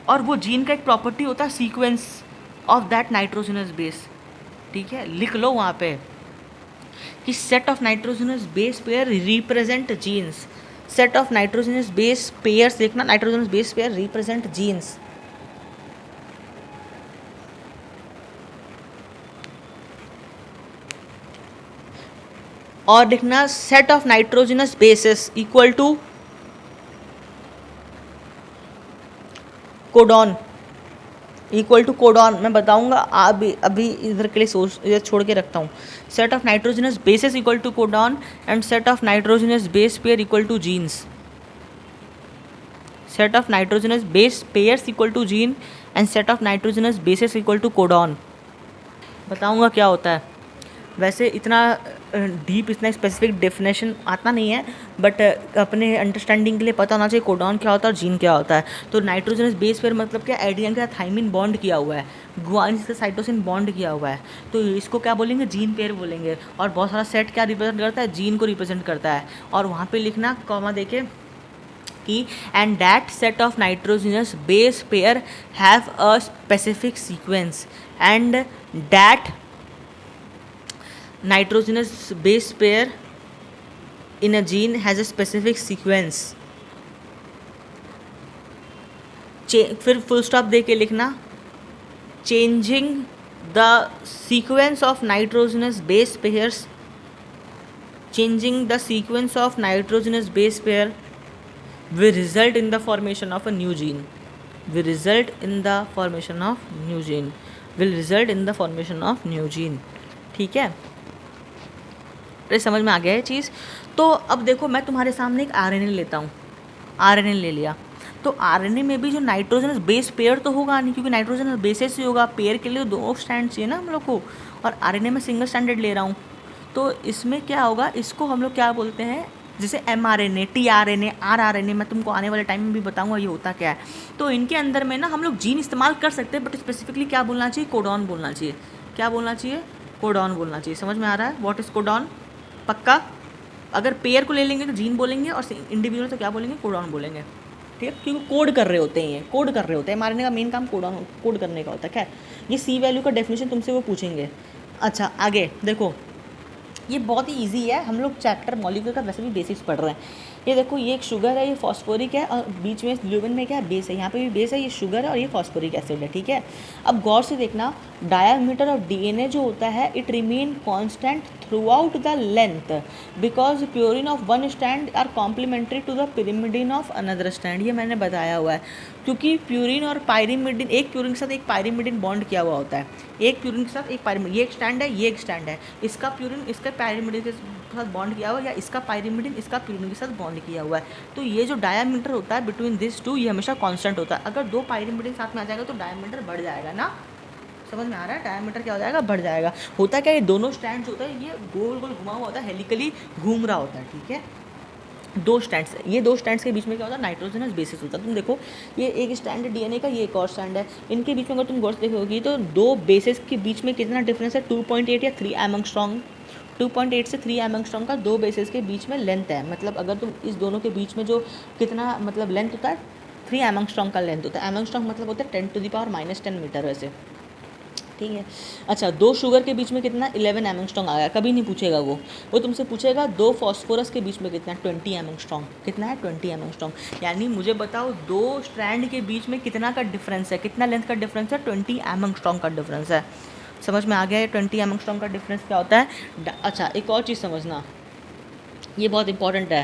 और वो जीन का एक प्रॉपर्टी होता है sequence of that nitrogenous base. ठीक है, लिख लो वहाँ पे कि set of nitrogenous base pair represent genes. Set of nitrogenous base pairs, देखना, nitrogenous base pair represent genes. और लिखना set of nitrogenous bases equal to codon, equal to codon. मैं बताऊंगा, अभी इधर के लिए सोच इधर छोड़ के रखता हूँ। Set of nitrogenous bases equal to codon and set of nitrogenous base pair equal to genes. Set of nitrogenous base pairs equal to gene and set of nitrogenous bases equal to codon. बताऊंगा क्या होता है। वैसे इतना डीप, इतना स्पेसिफिक डेफिनेशन आता नहीं है, बट अपने अंडरस्टैंडिंग के लिए पता होना चाहिए कोडॉन क्या होता है और जीन क्या होता है। तो नाइट्रोजनस बेस पेयर मतलब क्या, एडिनिन के साथ थाइमिन बॉन्ड किया हुआ है, गुआनिन के साथ साइटोसिन बॉन्ड किया हुआ है, तो इसको क्या बोलेंगे, जीन पेयर बोलेंगे। और बहुत सारा सेट क्या रिप्रेजेंट करता है, जीन को रिप्रेजेंट करता है। और वहाँ पे लिखना कॉमा देके कि and that set of nitrogenous base pair have a specific sequence and that nitrogenous base pair in a gene has a specific sequence। फिर फुल स्टॉप दे के लिखना, changing the sequence of nitrogenous base pairs, changing the sequence of nitrogenous base pair will result in the formation of a new gene, will result in the formation of new gene, will result in the formation of new gene। ठीक है, अरे समझ में आ गया है चीज़। तो अब देखो, मैं तुम्हारे सामने एक आरएनए लेता हूँ, आरएनए ले लिया, तो आरएनए में भी जो नाइट्रोजनस बेस पेयर तो होगा नहीं, क्योंकि नाइट्रोजनस बेसेस ही होगा, पेयर के लिए दो स्टैंड चाहिए ना हम लोग को, और आरएनए में सिंगल स्टैंडर्ड ले रहा हूँ। तो इसमें क्या होगा, इसको हम लोग क्या बोलते हैं, जैसे mRNA, tRNA, rRNA, मैं तुमको आने वाले टाइम में भी बताऊंगा ये होता क्या है। तो इनके अंदर में ना हम लोग जीन इस्तेमाल कर सकते हैं, बट स्पेसिफिकली क्या बोलना चाहिए, कोडॉन बोलना चाहिए। क्या बोलना चाहिए, कोडॉन बोलना चाहिए। समझ में आ रहा है, व्हाट इज कोडॉन? पक्का? अगर पेयर को ले लेंगे तो जीन बोलेंगे, और इंडिविजुअल तो क्या बोलेंगे, कोडॉन बोलेंगे। ठीक है, क्योंकि कोड कर रहे होते हैं, ये कोड कर रहे होते हैं, मारने का मेन काम कोडॉन कोड करने का होता है। क्या ये सी वैल्यू का डेफिनेशन तुमसे वो पूछेंगे। अच्छा, आगे देखो, ये बहुत ही इजी है, हम लोग चैप्टर मॉलिक्यूल का वैसे भी बेसिक्स पढ़ रहे हैं। ये देखो, ये एक शुगर है, ये फॉस्फोरिक है, और बीच में ग्लूबिन में क्या है, बेस है, यहाँ पे भी बेस है, ये शुगर है और ये फॉस्फोरिक एसिड है। ठीक है, अब गौर से देखना, डायमीटर ऑफ डीएनए जो होता है, it remain constant throughout the length because purine of one strand are complementary to the pyrimidine of another strand. ये मैंने बताया हुआ है, क्योंकि प्यूरिन और पायरिमिडिन, एक प्यूरिन के साथ एक पायरिमिडिन बॉन्ड किया हुआ होता है, एक प्यूरिन के साथ एक पायरिमिडिन, ये एक स्टैंड है, ये एक स्टैंड है, इसका प्यूरिन इसका पायरिमिडिन के साथ बॉन्ड किया हुआ है, या इसका पायरिमिडिन इसका प्यूरिन के साथ बॉन्ड किया हुआ है। तो ये जो डायमीटर होता है बिटवीन दिस टू, ये हमेशा कांस्टेंट होता है। अगर दो पायरिमिडिन साथ में आ जाएगा तो डायमीटर बढ़ जाएगा ना। समझ में आ रहा है, डायमीटर क्या हो जाएगा, बढ़ जाएगा। होता क्या, ये दोनों स्टैंड्स होता है, ये गोल गोल घुमा हुआ होता है, हेलिकली घूम रहा होता है। ठीक है, दो स्टैंड्स, ये दो स्टैंड्स के बीच में क्या होता है, नाइट्रोजनस बेसिस होता है। तुम देखो ये एक स्टैंड है डीएनए का, ये एक और स्टैंड है, इनके बीच में अगर तुम गौर से देखोगी तो दो बेसिस के बीच में कितना डिफरेंस है, 2.8 या 3 एंगस्ट्रॉम। 2.8 से 3 एंगस्ट्रॉम का दो बेसिस के बीच में लेंथ है। मतलब अगर तुम इस दोनों के बीच में जो कितना मतलब लेंथ होता है, 3 एंगस्ट्रॉम का लेंथ होता है। एंगस्ट्रॉम मतलब होता है 10⁻⁻10 मीटर वैसे, ठीक है। अच्छा, दो शुगर के बीच में कितना, 11 एंगस्ट्रॉम आ गया, कभी नहीं पूछेगा वो तुमसे पूछेगा दो फॉस्फोरस के बीच में कितना, 20 एंगस्ट्रॉम। कितना है, 20 एंगस्ट्रॉम। यानी मुझे बताओ दो स्ट्रैंड के बीच में कितना का डिफरेंस है, कितना लेंथ का डिफरेंस है, 20 एंगस्ट्रॉम का डिफरेंस है। समझ में आ गया है 20 एंगस्ट्रॉम का डिफरेंस क्या होता है। अच्छा, एक और चीज़ समझना, ये बहुत इंपॉर्टेंट है।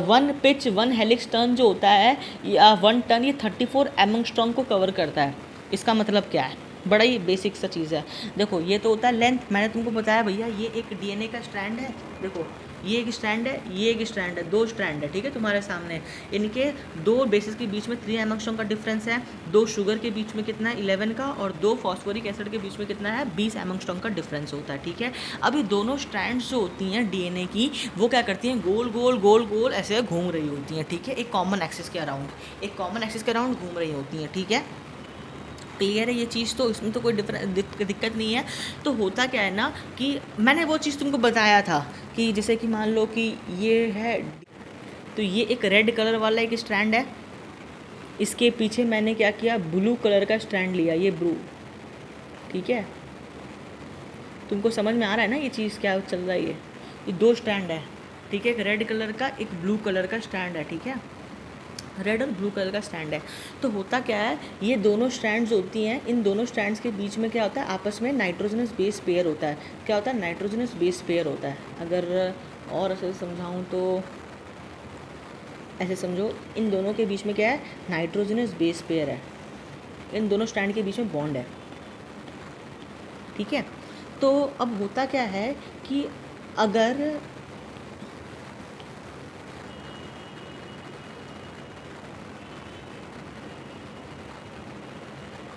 One pitch one helix turn जो होता है या वन टर्न, ये 34 एंगस्ट्रॉम को कवर करता है। इसका मतलब क्या है, बड़ा ही बेसिक सा चीज़ है। देखो ये तो होता है लेंथ, मैंने तुमको बताया भैया ये एक डीएनए का स्ट्रैंड है। देखो ये एक स्ट्रैंड है, ये एक स्ट्रैंड है, दो स्ट्रैंड है, ठीक है तुम्हारे सामने। इनके दो बेसिस के बीच में 3 एंगस्ट्रॉम का डिफरेंस है। दो शुगर के बीच में कितना है, 11 का, और दो फॉस्फोरिक एसिड के बीच में कितना है, 20 एंगस्ट्रॉम का डिफरेंस होता है, ठीक है। अभी दोनों स्ट्रैंड्स जो होती हैं डीएनए की, वो क्या करती हैं, गोल गोल गोल गोल ऐसे घूम रही होती हैं, ठीक है। एक कॉमन एक्सिस के अराउंड, एक कॉमन एक्सिस के अराउंड घूम रही होती हैं, ठीक है। क्लियर है ये चीज़, तो इसमें तो कोई दिक्कत नहीं है। तो होता क्या है ना कि मैंने वो चीज़ तुमको बताया था कि जैसे कि मान लो कि ये है, तो ये एक रेड कलर वाला एक स्ट्रैंड है, इसके पीछे मैंने क्या किया, ब्लू कलर का स्ट्रैंड लिया, ये ब्लू, ठीक है। तुमको समझ में आ रहा है ना ये चीज़ क्या चल रहा है। ये दो स्ट्रैंड है, ठीक है, एक रेड कलर का एक ब्लू कलर का स्ट्रैंड है, ठीक है। रेड और ब्लू कलर का स्टैंड है। तो होता क्या है, ये दोनों स्ट्रैंड्स होती हैं, इन दोनों स्ट्रैंड्स के बीच में क्या होता है, आपस में नाइट्रोजनस बेस पेयर होता है। क्या होता है, नाइट्रोजनस बेस पेयर होता है। अगर और ऐसे समझाऊँ तो ऐसे समझो, इन दोनों के बीच में क्या है, नाइट्रोजनस बेस पेयर है, इन दोनों स्ट्रैंड के बीच में बॉन्ड है, ठीक है। तो अब होता क्या है कि अगर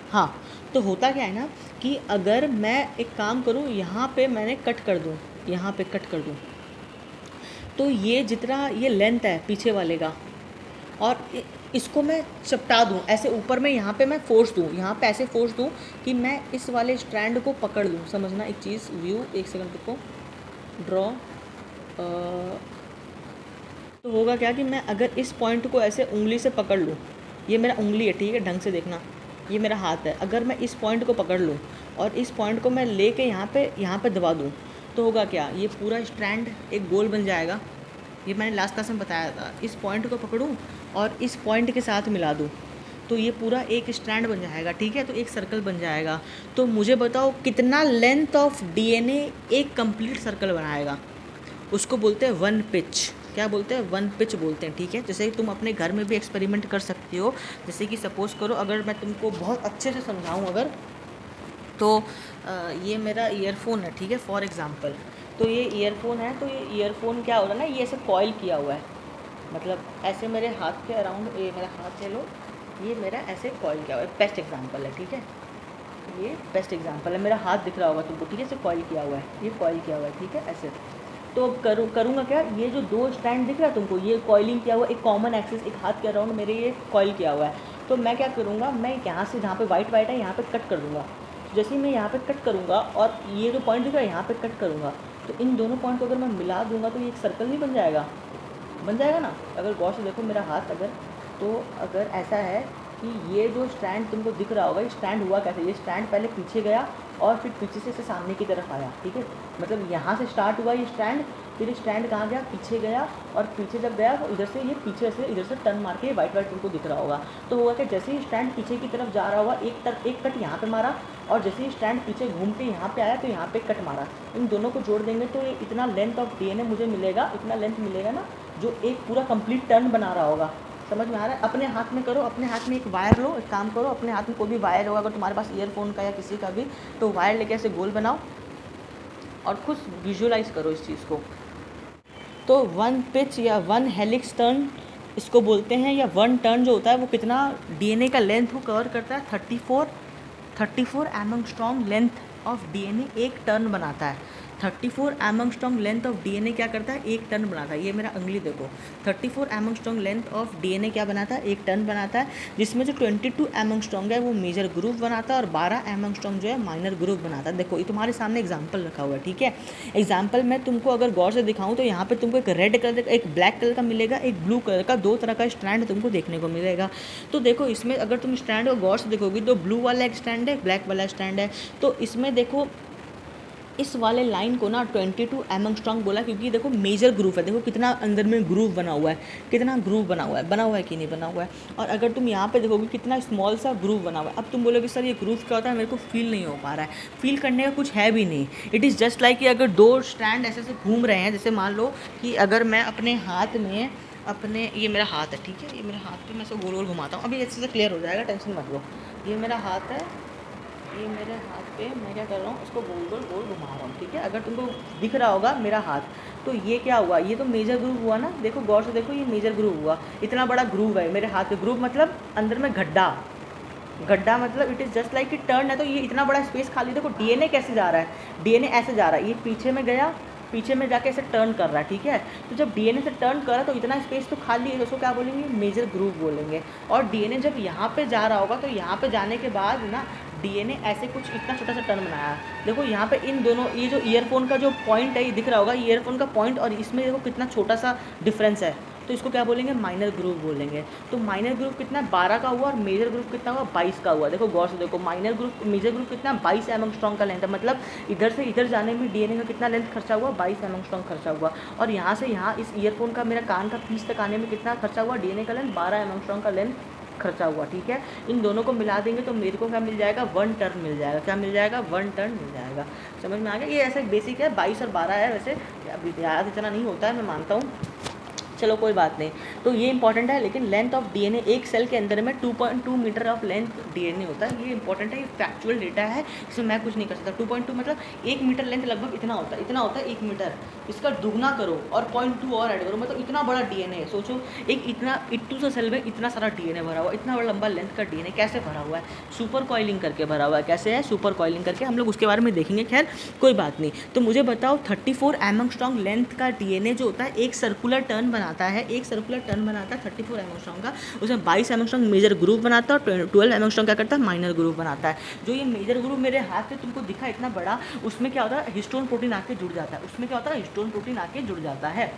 हाँ, तो होता क्या है ना कि अगर मैं एक काम करूँ, यहाँ पे मैंने कट कर दूँ, यहाँ पे कट कर दूँ, तो ये जितना ये लेंथ है पीछे वाले का, और इसको मैं चपटा दूँ ऐसे ऊपर में, यहाँ पे मैं फोर्स दूँ, यहाँ पे ऐसे फोर्स दूँ कि मैं इस वाले स्ट्रैंड को पकड़ लूँ। समझना एक चीज़, व्यू एक सेकंड रुको, ड्रॉ। तो होगा क्या कि मैं अगर इस पॉइंट को ऐसे उंगली से पकड़ लूँ, ये मेरा उंगली है, ठीक है, ढंग से देखना, ये मेरा हाथ है। अगर मैं इस पॉइंट को पकड़ लूँ और इस पॉइंट को मैं लेके यहाँ पे दबा दूँ, तो होगा क्या, ये पूरा स्ट्रैंड एक गोल बन जाएगा। ये मैंने लास्ट क्लास में बताया था। इस पॉइंट को पकड़ूँ और इस पॉइंट के साथ मिला दूँ, तो ये पूरा एक स्ट्रैंड बन जाएगा, ठीक है, तो एक सर्कल बन जाएगा। तो मुझे बताओ कितना लेंथ ऑफ डीएनए एक कंप्लीट सर्कल बनाएगा। उसको बोलते हैं वन पिच। क्या बोलते हैं, वन पिच बोलते हैं, ठीक है। जैसे कि तुम अपने घर में भी एक्सपेरिमेंट कर सकते हो। जैसे कि सपोज़ करो, अगर मैं तुमको बहुत अच्छे से समझाऊँ अगर, तो ये मेरा ईयरफोन है, ठीक है, फॉर एग्ज़ाम्पल। तो ये ईयरफोन है, तो ये ईयरफोन क्या हो रहा है ना, ये ऐसे कॉइल किया हुआ है, मतलब ऐसे मेरे हाथ के अराउंड, ये मेरा हाथ ले लो, ये मेरा ऐसे कॉइल किया हुआ है, बेस्ट एग्जाम्पल है, ठीक है। ये बेस्ट एग्जाम्पल है, मेरा हाथ दिख रहा होगा तुमको, ठीक है, इसे कॉइल किया हुआ है, ये कॉइल किया हुआ है, ठीक है, ऐसे। तो अब करूँगा क्या, ये जो दो स्टैंड दिख रहा है तुमको, ये कॉइलिंग किया हुआ, एक कॉमन एक्सिस, एक हाथ के अराउंड मेरे ये कॉइल किया हुआ है। तो मैं क्या करूँगा, मैं यहाँ से जहाँ पे वाइट वाइट है यहाँ पे कट कर दूँगा। जैसे ही मैं यहाँ पे कट करूँगा और ये जो पॉइंट दिख रहा है यहाँ पे कट करूँगा, तो इन दोनों पॉइंट को अगर मैं मिला दूँगा तो ये एक सर्कल नहीं बन जाएगा, बन जाएगा ना। अगर गौर से देखो मेरा हाथ, अगर तो अगर ऐसा है कि ये जो स्टैंड तुमको दिख रहा होगा, ये स्टैंड हुआ कैसे, ये स्टैंड पहले पीछे गया और फिर पीछे से सामने की तरफ आया, ठीक है। मतलब यहाँ से स्टार्ट हुआ ये स्टैंड, फिर स्टैंड कहाँ गया, पीछे गया, और पीछे जब गया तो इधर से ये पीछे से इधर से टर्न मार के वाइट वाइट तुमको दिख रहा होगा। तो होगा कि जैसे ही स्टैंड पीछे की तरफ जा रहा होगा, एक कट यहाँ पे मारा, और जैसे ही स्टैंड पीछे घूम के यहाँ पे आया तो यहाँ पे कट मारा। इन दोनों को जोड़ देंगे तो ये इतना लेंथ ऑफ डीएनए मुझे मिलेगा, इतना लेंथ मिलेगा ना, जो एक पूरा कंप्लीट टर्न बना रहा होगा। समझ में आ रहा है। अपने हाथ में करो, अपने हाथ में एक वायर लो, एक काम करो, अपने हाथ में कोई भी वायर होगा, अगर तुम्हारे पास ईयरफोन का या किसी का भी, तो वायर लेके ऐसे गोल बनाओ और खुद विजुअलाइज करो इस चीज़ को। तो वन पिच या वन हेलिक्स टर्न इसको बोलते हैं, या वन टर्न जो होता है वो कितना डीएनए का लेंथ को कवर करता है, 34 एंगस्ट्रॉम लेंथ ऑफ डीएनए एक टर्न बनाता है। 34 एंगस्ट्रॉम लेंथ ऑफ डीएनए क्या करता है, 1 टन बनाता है। ये मेरा अंगली देखो, 34 एंगस्ट्रॉम लेंथ ऑफ डीएनए क्या बनाता है, 1 टन बनाता है, जिसमें जो 22 एंगस्ट्रॉम है वो मेजर ग्रुप बनाता है और 12 एंगस्ट्रॉम जो है माइनर ग्रुप बनाता है। देखो ये तुम्हारे सामने एग्जाम्पल रखा हुआ है, ठीक है। एग्जाम्पल में तुमको अगर गौर से दिखाऊं तो यहाँ पे तुमको एक रेड कलर का, एक ब्लैक कलर का मिलेगा, एक ब्लू कलर का, 2 तरह का स्टैंड तुमको देखने को मिलेगा। तो देखो इसमें अगर तुम स्टैंड को गौर से देखोगी तो ब्लू वाला एक स्टैंड है, ब्लैक वाला स्टैंड है। तो इसमें देखो इस वाले लाइन को ना 22 एंगस्ट्रॉम बोला क्योंकि देखो मेजर ग्रूव है। देखो कितना अंदर में ग्रूव बना हुआ है, कितना ग्रूव बना हुआ है कि नहीं बना हुआ है। और अगर तुम यहाँ पे देखोगे कितना स्मॉल सा ग्रूव बना हुआ है। अब तुम बोलोगे सर ये ग्रूव क्या होता है, मेरे को फील नहीं हो पा रहा है। फील करने का कुछ है भी नहीं। इट इज़ जस्ट लाइक कि अगर 2 स्टैंड ऐसे से घूम रहे हैं, जैसे मान लो कि अगर मैं अपने हाथ में ये मेरा हाथ है, ठीक है, ये मेरे हाथ पे मैं इसे गोल गोल घुमाता हूँ। अभी अच्छे से क्लियर हो जाएगा, टेंशन मत लो। ये मेरा हाथ है, ये मेरे हाथ पे मैं क्या कर रहा हूँ, उसको गोल गोल गोल घुमा रहा हूँ, ठीक है। अगर तुमको दिख रहा होगा मेरा हाथ, तो ये क्या हुआ, ये तो मेजर ग्रूव हुआ ना। देखो गौर से देखो, ये मेजर ग्रूव हुआ, इतना बड़ा ग्रूव है मेरे हाथ पे। ग्रूव मतलब अंदर में गड्ढा, गड्ढा मतलब इट इज़ जस्ट लाइक कि टर्न है, तो ये इतना बड़ा स्पेस खाली। देखो डीएनए कैसे जा रहा है, डीएनए ऐसे जा रहा है, ये पीछे में गया, पीछे में जाके ऐसे टर्न कर रहा है, ठीक है। तो जब डीएनए से टर्न कर रहा है तो इतना स्पेस तो खाली है, उसको क्या बोलेंगे, मेजर ग्रूव बोलेंगे। और डीएनए जब यहाँ पे जा रहा होगा तो यहाँ पे जाने के बाद ना डीएनए ऐसे कुछ इतना छोटा सा टर्न बनाया है। देखो यहाँ पे इन दोनों, ये जो ईयरफोन का जो पॉइंट है ये दिख रहा होगा, ईयरफोन का पॉइंट और इसमें देखो कितना छोटा सा डिफरेंस है। तो इसको क्या बोलेंगे, माइनर ग्रूव बोलेंगे। तो माइनर ग्रूव कितना, 12 का हुआ, और मेजर ग्रूव कितना हुआ, 22 का हुआ। देखो गौर से देखो, माइनर ग्रूव, मेजर ग्रूव कितना, 22 एंगस्ट्रॉम का लेंथ है। मतलब इधर से इधर जाने में डीएनए का कितना लेंथ खर्चा हुआ, 22 एंगस्ट्रॉम खर्चा हुआ। और यहाँ से यहाँ इस ईयरफोन का मेरा कान का पीस तक आने में कितना खर्चा हुआ, डीएनए का लेंथ 12 एंगस्ट्रॉम का लेंथ खर्चा हुआ, ठीक है। इन दोनों को मिला देंगे तो मेरे को क्या मिल जाएगा, 1 टन मिल जाएगा। क्या मिल जाएगा, 1 टन मिल जाएगा। समझ में आ गया। ये ऐसा बेसिक है, 22 और 12 है। वैसे अभी याद इतना नहीं होता है, मैं मानता हूँ, चलो कोई बात नहीं। तो ये इंपॉर्टेंट है। लेकिन लेंथ ऑफ डीएनए, एक सेल के अंदर में 2.2 मीटर ऑफ लेंथ डीएनए होता है। ये इंपॉर्टेंट है, ये फैक्चुअल डेटा है, इसमें मैं कुछ नहीं कर सकता। 2.2 मतलब 1 मीटर लेंथ लगभग इतना होता है, 1 मीटर। इसका दुगना करो और 0.2 और ऐड करो, मतलब इतना बड़ा डीएनए है। सोचो एक इतना इट्टू सा सेल में इतना सारा डीएनए भरा हुआ, इतना बड़ा लंबा लेंथ का डीएनए कैसे भरा हुआ है, सुपर कॉइलिंग करके भरा हुआ है। कैसे है, सुपर कॉइलिंग करके। हम लोग उसके बारे में देखेंगे, खैर कोई बात नहीं। तो मुझे बताओ 34 एंगस्ट्रॉम लेंथ का डीएनए जो होता है एक सर्कुलर टर्न बनाता है, एक सर्कुलर टर्न बनाता है 34 एंगस्ट्रॉम का। उसमें 22 एंगस्ट्रॉम मेजर ग्रुप बनाता है और 12 एंगस्ट्रॉम क्या करता है, माइनर ग्रुप बनाता है। जो ये मेजर ग्रुप मेरे हाथ से तुमको दिखा इतना बड़ा, उसमें क्या होता है, हिस्टोन प्रोटीन आके जुड़ जाता है। उसमें क्या होता है, हिस्टोन प्रोटीन आके जुड़ जाता है।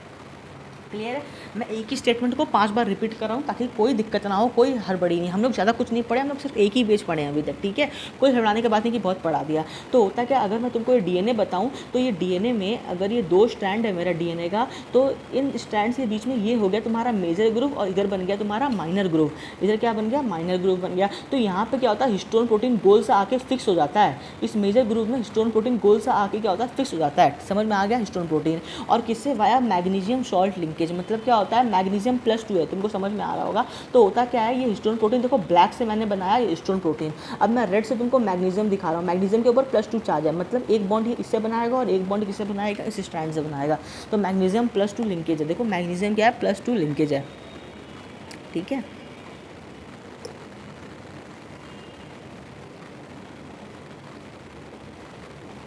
क्लियर है। मैं एक ही स्टेटमेंट को 5 बार रिपीट कर रहा हूँ ताकि कोई दिक्कत ना हो, कोई हड़बड़ी नहीं। हम लोग ज़्यादा कुछ नहीं पढ़े, हम लोग सिर्फ एक ही पेज पढ़े हैं अभी तक, ठीक है। कोई हड़बड़ाने की बात नहीं कि बहुत पढ़ा दिया। तो होता क्या, अगर मैं तुमको ये डीएनए बताऊँ तो ये डीएनए में अगर ये 2 स्ट्रैंड है मेरा डीएनए का, तो इन स्ट्रैंड्स के बीच में ये हो गया तुम्हारा मेजर ग्रुप और इधर बन गया तुम्हारा माइनर ग्रुप। इधर क्या बन गया, माइनर ग्रुप बन गया। तो यहाँ पे क्या होता है, हिस्टोन प्रोटीन गोल से आके फिक्स हो जाता है। इस मेजर ग्रुप में हिस्टोन प्रोटीन गोल से आके क्या होता है, फिक्स हो जाता है। समझ में आ गया, हिस्टोन प्रोटीन। और किससे, वाया मैग्नीशियम सॉल्ट लिंकेज। मतलब क्या होता है, मैग्नीशियम +2 है, तुमको समझ में आ रहा होगा। तो होता क्या है, ये हिस्टोन प्रोटीन देखो ब्लैक से मैंने बनाया ये हिस्टोन प्रोटीन। अब मैं रेड से तुमको मैग्नीशियम दिखा रहा हूँ। मैग्नीशियम के ऊपर +2 चार्ज है, मतलब एक बॉन्ड इससे बनाएगा और एक बॉन्ड किससे बनाएगा, इस स्ट्रैंड से बनाएगा। तो मैग्नीशियम +2 लिंकेज है। देखो मैग्नीशियम क्या है, +2 लिंकेज है, ठीक है।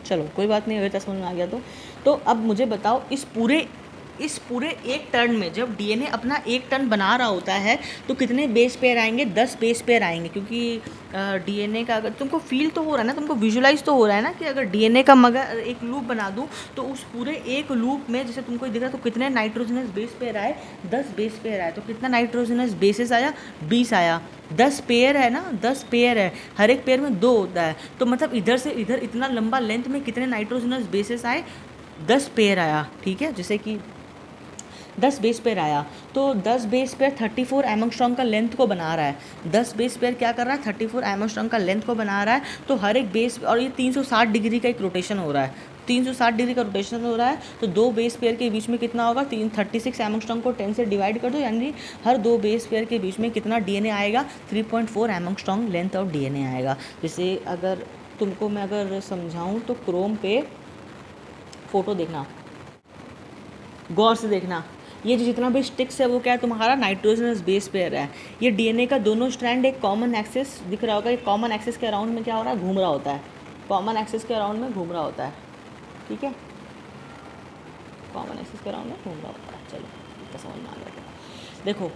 चलो कोई बात नहीं, अगर समझ में आ गया तो अब मुझे बताओ इस पूरे 1 टर्न में जब डीएनए अपना 1 टन बना रहा होता है तो कितने बेस पेयर आएंगे, 10 बेस पेयर आएंगे। क्योंकि डीएनए का अगर तुमको फील तो हो रहा है ना, तुमको विजुलाइज तो हो रहा है ना कि अगर डीएनए का मगर एक लूप बना दूं तो उस पूरे एक लूप में जैसे तुमको दिख रहा है तो कितने नाइट्रोजनस बेस पेयर आए, 10 बेस पेयर आए। तो कितना नाइट्रोजनस बेसिस आया, 20 आया। 10 पेयर है ना, 10 पेयर है, हर एक पेयर में 2 होता है। तो मतलब इधर से इधर इतना लंबा लेंथ में कितने नाइट्रोजनस बेसिस आए, 10 पेयर आया, ठीक है। जैसे कि 10 बेस पेयर आया तो 10 बेस पेयर 34 एंगस्ट्रॉम का लेंथ को बना रहा है। 10 बेस पेयर क्या कर रहा है, 34 एंगस्ट्रॉम का लेंथ को बना रहा है। तो हर एक बेस, और ये 360 डिग्री का एक रोटेशन हो रहा है, 360 डिग्री का रोटेशन हो रहा है। तो 2 बेस पेयर के बीच में कितना होगा, 36 एंगस्ट्रॉम को 10 से डिवाइड कर दो, यानी हर 2 बेस पेयर के बीच में कितना डीएनए आएगा, 3.4 एंगस्ट्रॉम लेंथ ऑफ डीएनए आएगा। जैसे अगर तुमको मैं अगर समझाऊँ तो क्रोम पे फोटो देखना, गौर से देखना। ये जो जितना भी स्टिक्स है वो क्या है, तुम्हारा नाइट्रोजनस बेस पेयर है। ये डीएनए का दोनों स्ट्रैंड एक कॉमन एक्सिस दिख रहा होगा, ये कॉमन एक्सिस के अराउंड में क्या हो रहा है, घूम रहा होता है। कॉमन एक्सिस के अराउंड में घूम रहा होता है, ठीक है। कॉमन एक्सिस के अराउंड घूम रहा होता है। चलो इतना समझ में आ गया। देखो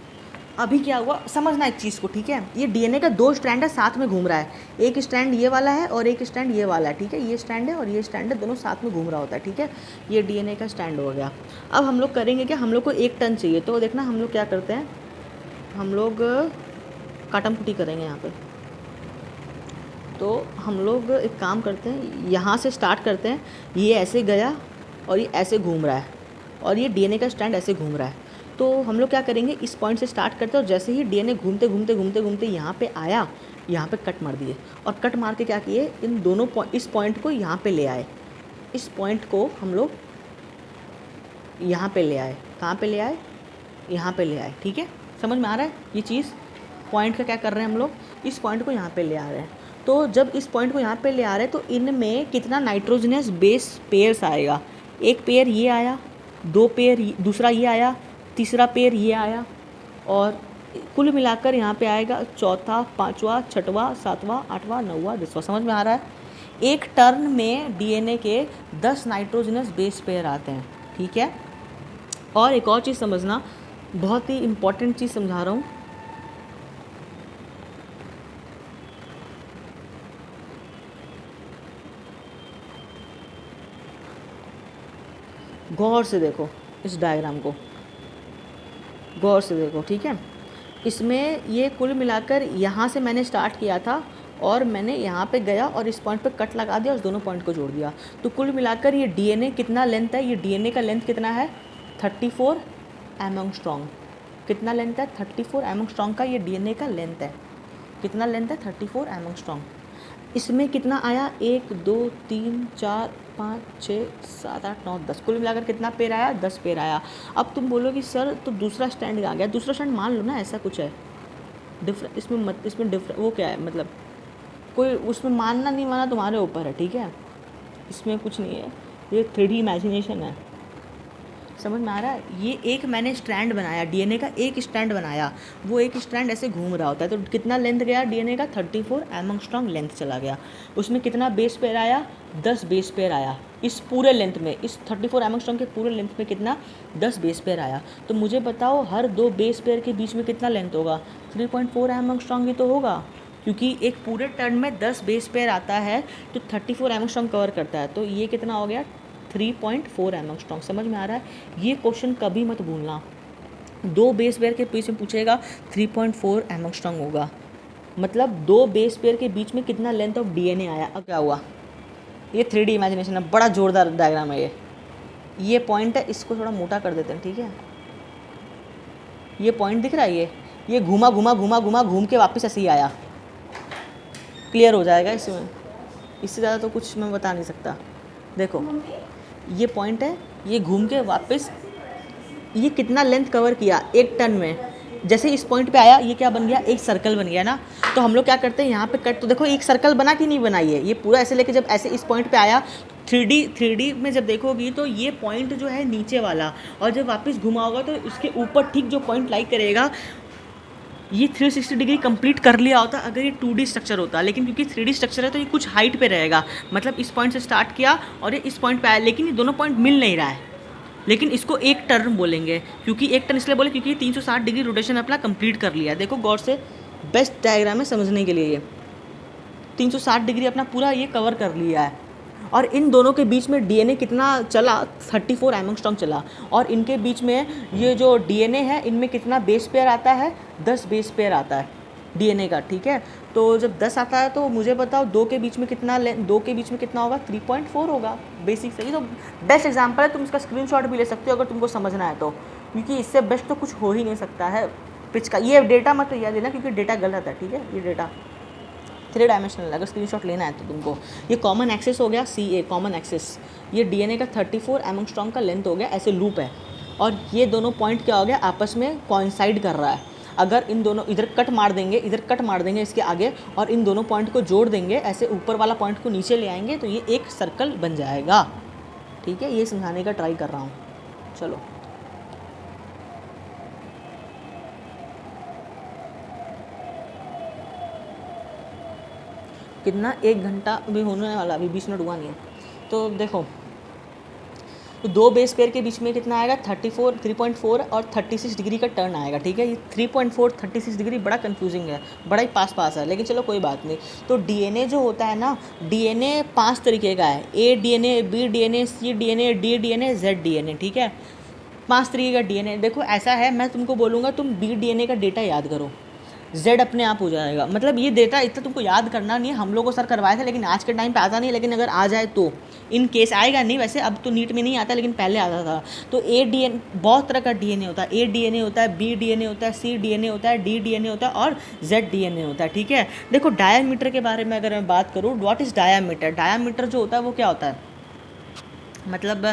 अभी क्या हुआ, समझना एक चीज़ को, ठीक है। ये डीएनए का 2 स्ट्रैंड है, साथ में घूम रहा है। एक स्ट्रैंड ये वाला है और एक स्ट्रैंड ये वाला है, ठीक है। ये स्ट्रैंड है और ये स्ट्रैंड है, दोनों साथ में घूम रहा होता है, ठीक है। ये डीएनए का स्ट्रैंड हो गया। अब हम लोग करेंगे क्या, हम लोग को 1 टन चाहिए, तो देखना हम लोग क्या करते हैं, हम लोग काटम कुटी करेंगे यहाँ पे। तो हम लोग एक काम करते हैं, यहाँ से स्टार्ट करते हैं। ये ऐसे गया और ये ऐसे घूम रहा है और ये डीएनए का स्ट्रैंड ऐसे घूम रहा है। तो हम लोग क्या करेंगे, इस पॉइंट से स्टार्ट करते हैं और जैसे ही डीएनए घूमते घूमते घूमते घूमते यहाँ पे आया, यहाँ पे कट मार दिए और कट मार के क्या किए, इन दोनों इस पॉइंट को यहाँ पे ले आए। इस पॉइंट को हम लोग यहाँ पे ले आए। कहाँ पे ले आए, यहाँ पे ले आए, ठीक है। समझ में आ रहा है ये चीज़, पॉइंट का क्या कर रहे हैं हम लोग, इस पॉइंट को यहाँ पे ले आ रहे हैं। तो जब इस पॉइंट को यहाँ पे ले आ रहे हैं तो इनमें कितना नाइट्रोजनस बेस पेयर्स आएगा। एक पेयर ये आया, 2 पेयर दूसरा ये आया, तीसरा पेयर ये आया और कुल मिलाकर यहाँ पे आएगा चौथा, पाँचवा, छठवां, सातवां, आठवां, नौवां, 10वां। समझ में आ रहा है। एक टर्न में डीएनए के 10 नाइट्रोजनस बेस पेयर आते हैं, ठीक है। और एक और चीज़ समझना, बहुत ही इम्पॉर्टेंट चीज़ समझा रहा हूँ। गौर से देखो इस डायग्राम को, गौर से देखो, ठीक है। इसमें ये कुल मिलाकर यहाँ से मैंने स्टार्ट किया था और मैंने यहाँ पे गया और इस पॉइंट पे कट लगा दिया और दोनों पॉइंट को जोड़ दिया। तो कुल मिलाकर ये डीएनए कितना लेंथ है, ये डीएनए का लेंथ कितना है, 34 एंगस्ट्रॉम। कितना लेंथ है, 34 एंगस्ट्रॉम का ये डीएनए का लेंथ है। कितना लेंथ है, 34 एंगस्ट्रॉम। इसमें कितना आया, 1 2 3 4 5 6 7 8 9 10, कुल मिलाकर कितना पेयर आया, 10 पेयर आया। अब तुम बोलोगे सर तो दूसरा स्टैंड आ गया, दूसरा स्टैंड मान लो ना ऐसा कुछ है डिफरेंट इसमें डिफरेंट वो क्या है, मतलब कोई उसमें मानना नहीं मानना तुम्हारे ऊपर है, ठीक है। इसमें कुछ नहीं है, ये 3D इमेजिनेशन है। समझ में आ रहा है। ये एक मैंने स्ट्रैंड बनाया, डीएनए का एक स्ट्रैंड बनाया, वो एक स्ट्रैंड ऐसे घूम रहा होता है। तो कितना लेंथ गया डीएनए का, 34 एंगस्ट्रॉम लेंथ चला गया। उसमें कितना बेस पेयर आया, 10 बेस पेयर आया। इस पूरे लेंथ में, इस 34 एंगस्ट्रॉम के पूरे लेंथ में कितना, 10 बेस पेयर आया। तो मुझे बताओ हर 2 बेस पेयर के बीच में कितना लेंथ होगा, 3.4 एंगस्ट्रॉम ही तो होगा, क्योंकि एक पूरे टर्न में 10 बेस पेयर आता है तो 34 एंगस्ट्रॉम कवर करता है। तो ये कितना हो गया, 3.4 एंगस्ट्रॉम। समझ में आ रहा है। ये क्वेश्चन कभी मत भूलना, 2 बेस पेयर के बीच में पूछेगा 3.4 एंगस्ट्रॉम होगा, मतलब 2 बेस पेयर के बीच में कितना लेंथ ऑफ डीएनए आया। अब क्या हुआ, ये 3D इमेजिनेशन है, बड़ा जोरदार डायग्राम है ये पॉइंट है, इसको थोड़ा मोटा कर देते हैं, ठीक है। ये पॉइंट दिख रहा है, ये घूमा घूमा घूमा घूमा घूम के वापस ऐसे ही आया। क्लियर हो जाएगा इसमें, इससे ज़्यादा तो कुछ मैं बता नहीं सकता। देखो ये पॉइंट है, ये घूम के वापस, ये कितना लेंथ कवर किया एक टर्न में। जैसे इस पॉइंट पे आया, ये क्या बन गया, एक सर्कल बन गया ना। तो हम लोग क्या करते हैं, यहाँ पे कट, तो देखो एक सर्कल बना कि नहीं बनाई है, ये पूरा ऐसे लेके जब ऐसे इस पॉइंट पे आया, 3D में जब देखोगी तो ये पॉइंट जो है नीचे वाला, और जब वापस घुमा होगा तो इसके ऊपर ठीक जो पॉइंट लाइक करेगा, ये 360 डिग्री कंप्लीट कर लिया होता अगर ये 2D स्ट्रक्चर होता। लेकिन क्योंकि 3D स्ट्रक्चर है तो ये कुछ हाइट पे रहेगा, मतलब इस पॉइंट से स्टार्ट किया और ये इस पॉइंट पे आया, लेकिन ये दोनों पॉइंट मिल नहीं रहा है। लेकिन इसको एक टर्न बोलेंगे, क्योंकि एक टर्न इसलिए बोले क्योंकि 360 डिग्री रोटेशन अपना कंप्लीट कर लिया। देखो गौर से, बेस्ट डायग्राम है समझने के लिए। ये 360 डिग्री अपना पूरा ये कवर कर लिया है। और इन दोनों के बीच में डीएनए कितना चला, 34 एंगस्ट्रॉम चला। और इनके बीच में ये जो डीएनए है, इनमें कितना बेस पेयर आता है, 10 बेस पेयर आता है डीएनए का, ठीक है। तो जब 10 आता है तो मुझे बताओ 2 के बीच में कितना, 2 के बीच में कितना होगा, 3.4 होगा। बेसिक सही, तो बेस्ट एग्जांपल है, तुम इसका स्क्रीनशॉट भी ले सकते हो अगर तुमको समझना है तो, क्योंकि इससे बेस्ट तो कुछ हो ही नहीं सकता है पिच का। ये डेटा मत याद देना क्योंकि डेटा गलत है, ठीक है। ये डेटा 3 डायमेंशनल, अगर स्क्रीनशॉट लेना है तो तुमको। ये कॉमन एक्सेस हो गया, CA कॉमन एक्सेस। ये डीएनए का 34 एंगस्ट्रॉम का लेंथ हो गया, ऐसे लूप है। और ये दोनों पॉइंट क्या हो गया, आपस में कोइंसाइड कर रहा है। अगर इन दोनों इधर कट मार देंगे, इधर कट मार देंगे इसके आगे, और इन दोनों पॉइंट को जोड़ देंगे, ऐसे ऊपर वाला पॉइंट को नीचे ले आएंगे तो ये एक सर्कल बन जाएगा, ठीक है। ये समझाने का ट्राई कर रहा हूँ। चलो कितना, 1 घंटा अभी होने वाला, अभी 20 मिनट हुआ नहीं है। तो देखो तो दो बेस पेयर के बीच में कितना आएगा 3.4 और 36 डिग्री का टर्न आएगा, ठीक है। ये 3.4 36 डिग्री बड़ा कंफ्यूजिंग है, बड़ा ही पास है, लेकिन चलो कोई बात नहीं। तो डीएनए जो होता है ना, डीएनए 5 तरीके का है, A DNA, B DNA, C DNA, D DNA, Z DNA, ठीक है। 5 तरीके का डीएनए। देखो ऐसा है, मैं तुमको बोलूँगा तुम बी डीएनए का डेटा याद करो, जेड अपने आप हो जाएगा। मतलब ये डेटा इतना तुमको याद करना नहीं है, हम लोग को सर करवाए थे लेकिन आज के टाइम पे आता नहीं है, लेकिन अगर आ जाए तो इन केस आएगा नहीं, वैसे अब तो नीट में नहीं आता लेकिन पहले आता था। तो ए डीएनए बहुत तरह का डीएनए होता है, ए डीएनए होता है, बी डीएनए होता है, सी डीएनए होता है, डी डीएनए होता है और जेड डीएनए होता है, ठीक है। देखो डायामीटर के बारे में अगर मैं बात करूँ, व्हाट इज़ डायामीटर। डायामीटर जो होता है वो क्या होता है, मतलब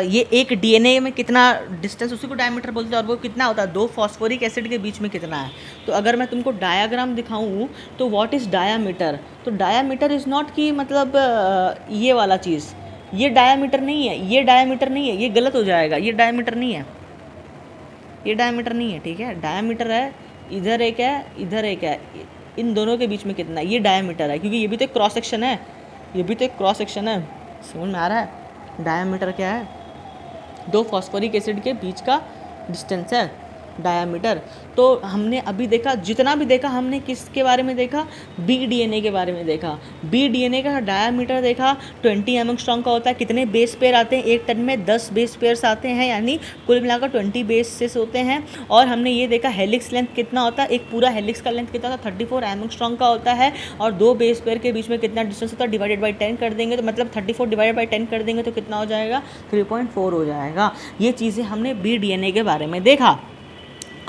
ये एक डीएनए में कितना डिस्टेंस, उसी को डायमीटर बोलते हैं, और वो कितना होता है, दो फॉस्फोरिक एसिड के बीच में कितना है। तो अगर मैं तुमको डायाग्राम दिखाऊं तो व्हाट इज़ डायामीटर, तो डायामीटर इज़ नॉट कि मतलब ये वाला चीज़, ये डायामीटर नहीं है, ये डायामीटर नहीं है, ये गलत हो जाएगा, ये डायामीटर नहीं है, ये डायामीटर नहीं है, ठीक है। डायामीटर है इधर एक है, इधर एक है, इन दोनों के बीच में कितना है, ये डायामीटर है, क्योंकि ये भी तो एक क्रॉस सेक्शन है, ये भी तो एक क्रॉस सेक्शन है। समझ में आ रहा है। डायामीटर क्या है, दो फॉस्फोरिक एसिड के बीच का डिस्टेंस है डायामीटर। तो हमने अभी देखा, जितना भी देखा हमने किसके बारे में देखा, बी डीएनए के बारे में देखा। बी डीएनए का डायामीटर देखा 20 एंगस्ट्रॉम का होता है। कितने बेस पेयर आते हैं एक टन में, 10 बेस पेयर्स आते हैं, यानी कुल मिलाकर 20 बेसेस होते हैं। और हमने ये देखा हेलिक्स लेंथ कितना होता है, एक पूरा हेलिक्स का लेंथ कितना होता है, 34 एंगस्ट्रॉम का होता है। और दो बेस पेयर के बीच में कितना डिस्टेंस होता है, डिवाइडेड बाई 10 कर देंगे तो मतलब 34 डिवाइडेड बाई 10 कर देंगे तो कितना हो जाएगा, 3.4 हो जाएगा। ये चीज़ें हमने बी डीएनए के बारे में देखा।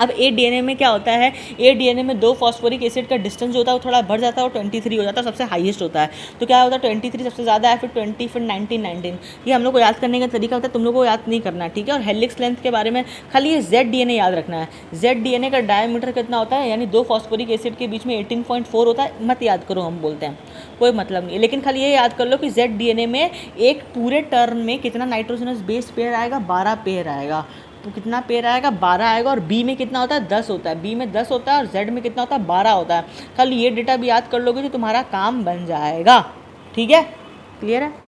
अब ए डीएनए में क्या होता है, ए डीएनए में दो फॉस्फोरिक एसिड का डिस्टेंस जो होता है वो थोड़ा बढ़ जाता है और 23 हो जाता है, सबसे हाईएस्ट होता है। तो क्या होता है, 23 सबसे ज़्यादा है, फिर 20, फिर 19। ये हम लोग को याद करने का तरीका होता है, तुम लोग को याद नहीं करना, ठीक है। और हेलिक्स लेंथ के बारे में खाली ये जेड डीएनए याद रखना है। जेड डीएनए का डायमीटर कितना होता है, यानी दो फॉस्फोरिक एसिड के बीच में 18.4 होता है। मत याद करो, हम बोलते हैं कोई मतलब नहीं है, लेकिन खाली ये याद कर लो कि जेड डीएनए में एक पूरे टर्न में कितना नाइट्रोजनस बेस पेयर आएगा, 12 पेयर आएगा। तो कितना पेयर आएगा, 12 आएगा। और बी में कितना होता है, 10 होता है, बी में 10 होता है और जेड में कितना होता है, 12 होता है। कल ये डेटा भी याद कर लोगे तो तुम्हारा काम बन जाएगा, ठीक है। क्लियर है।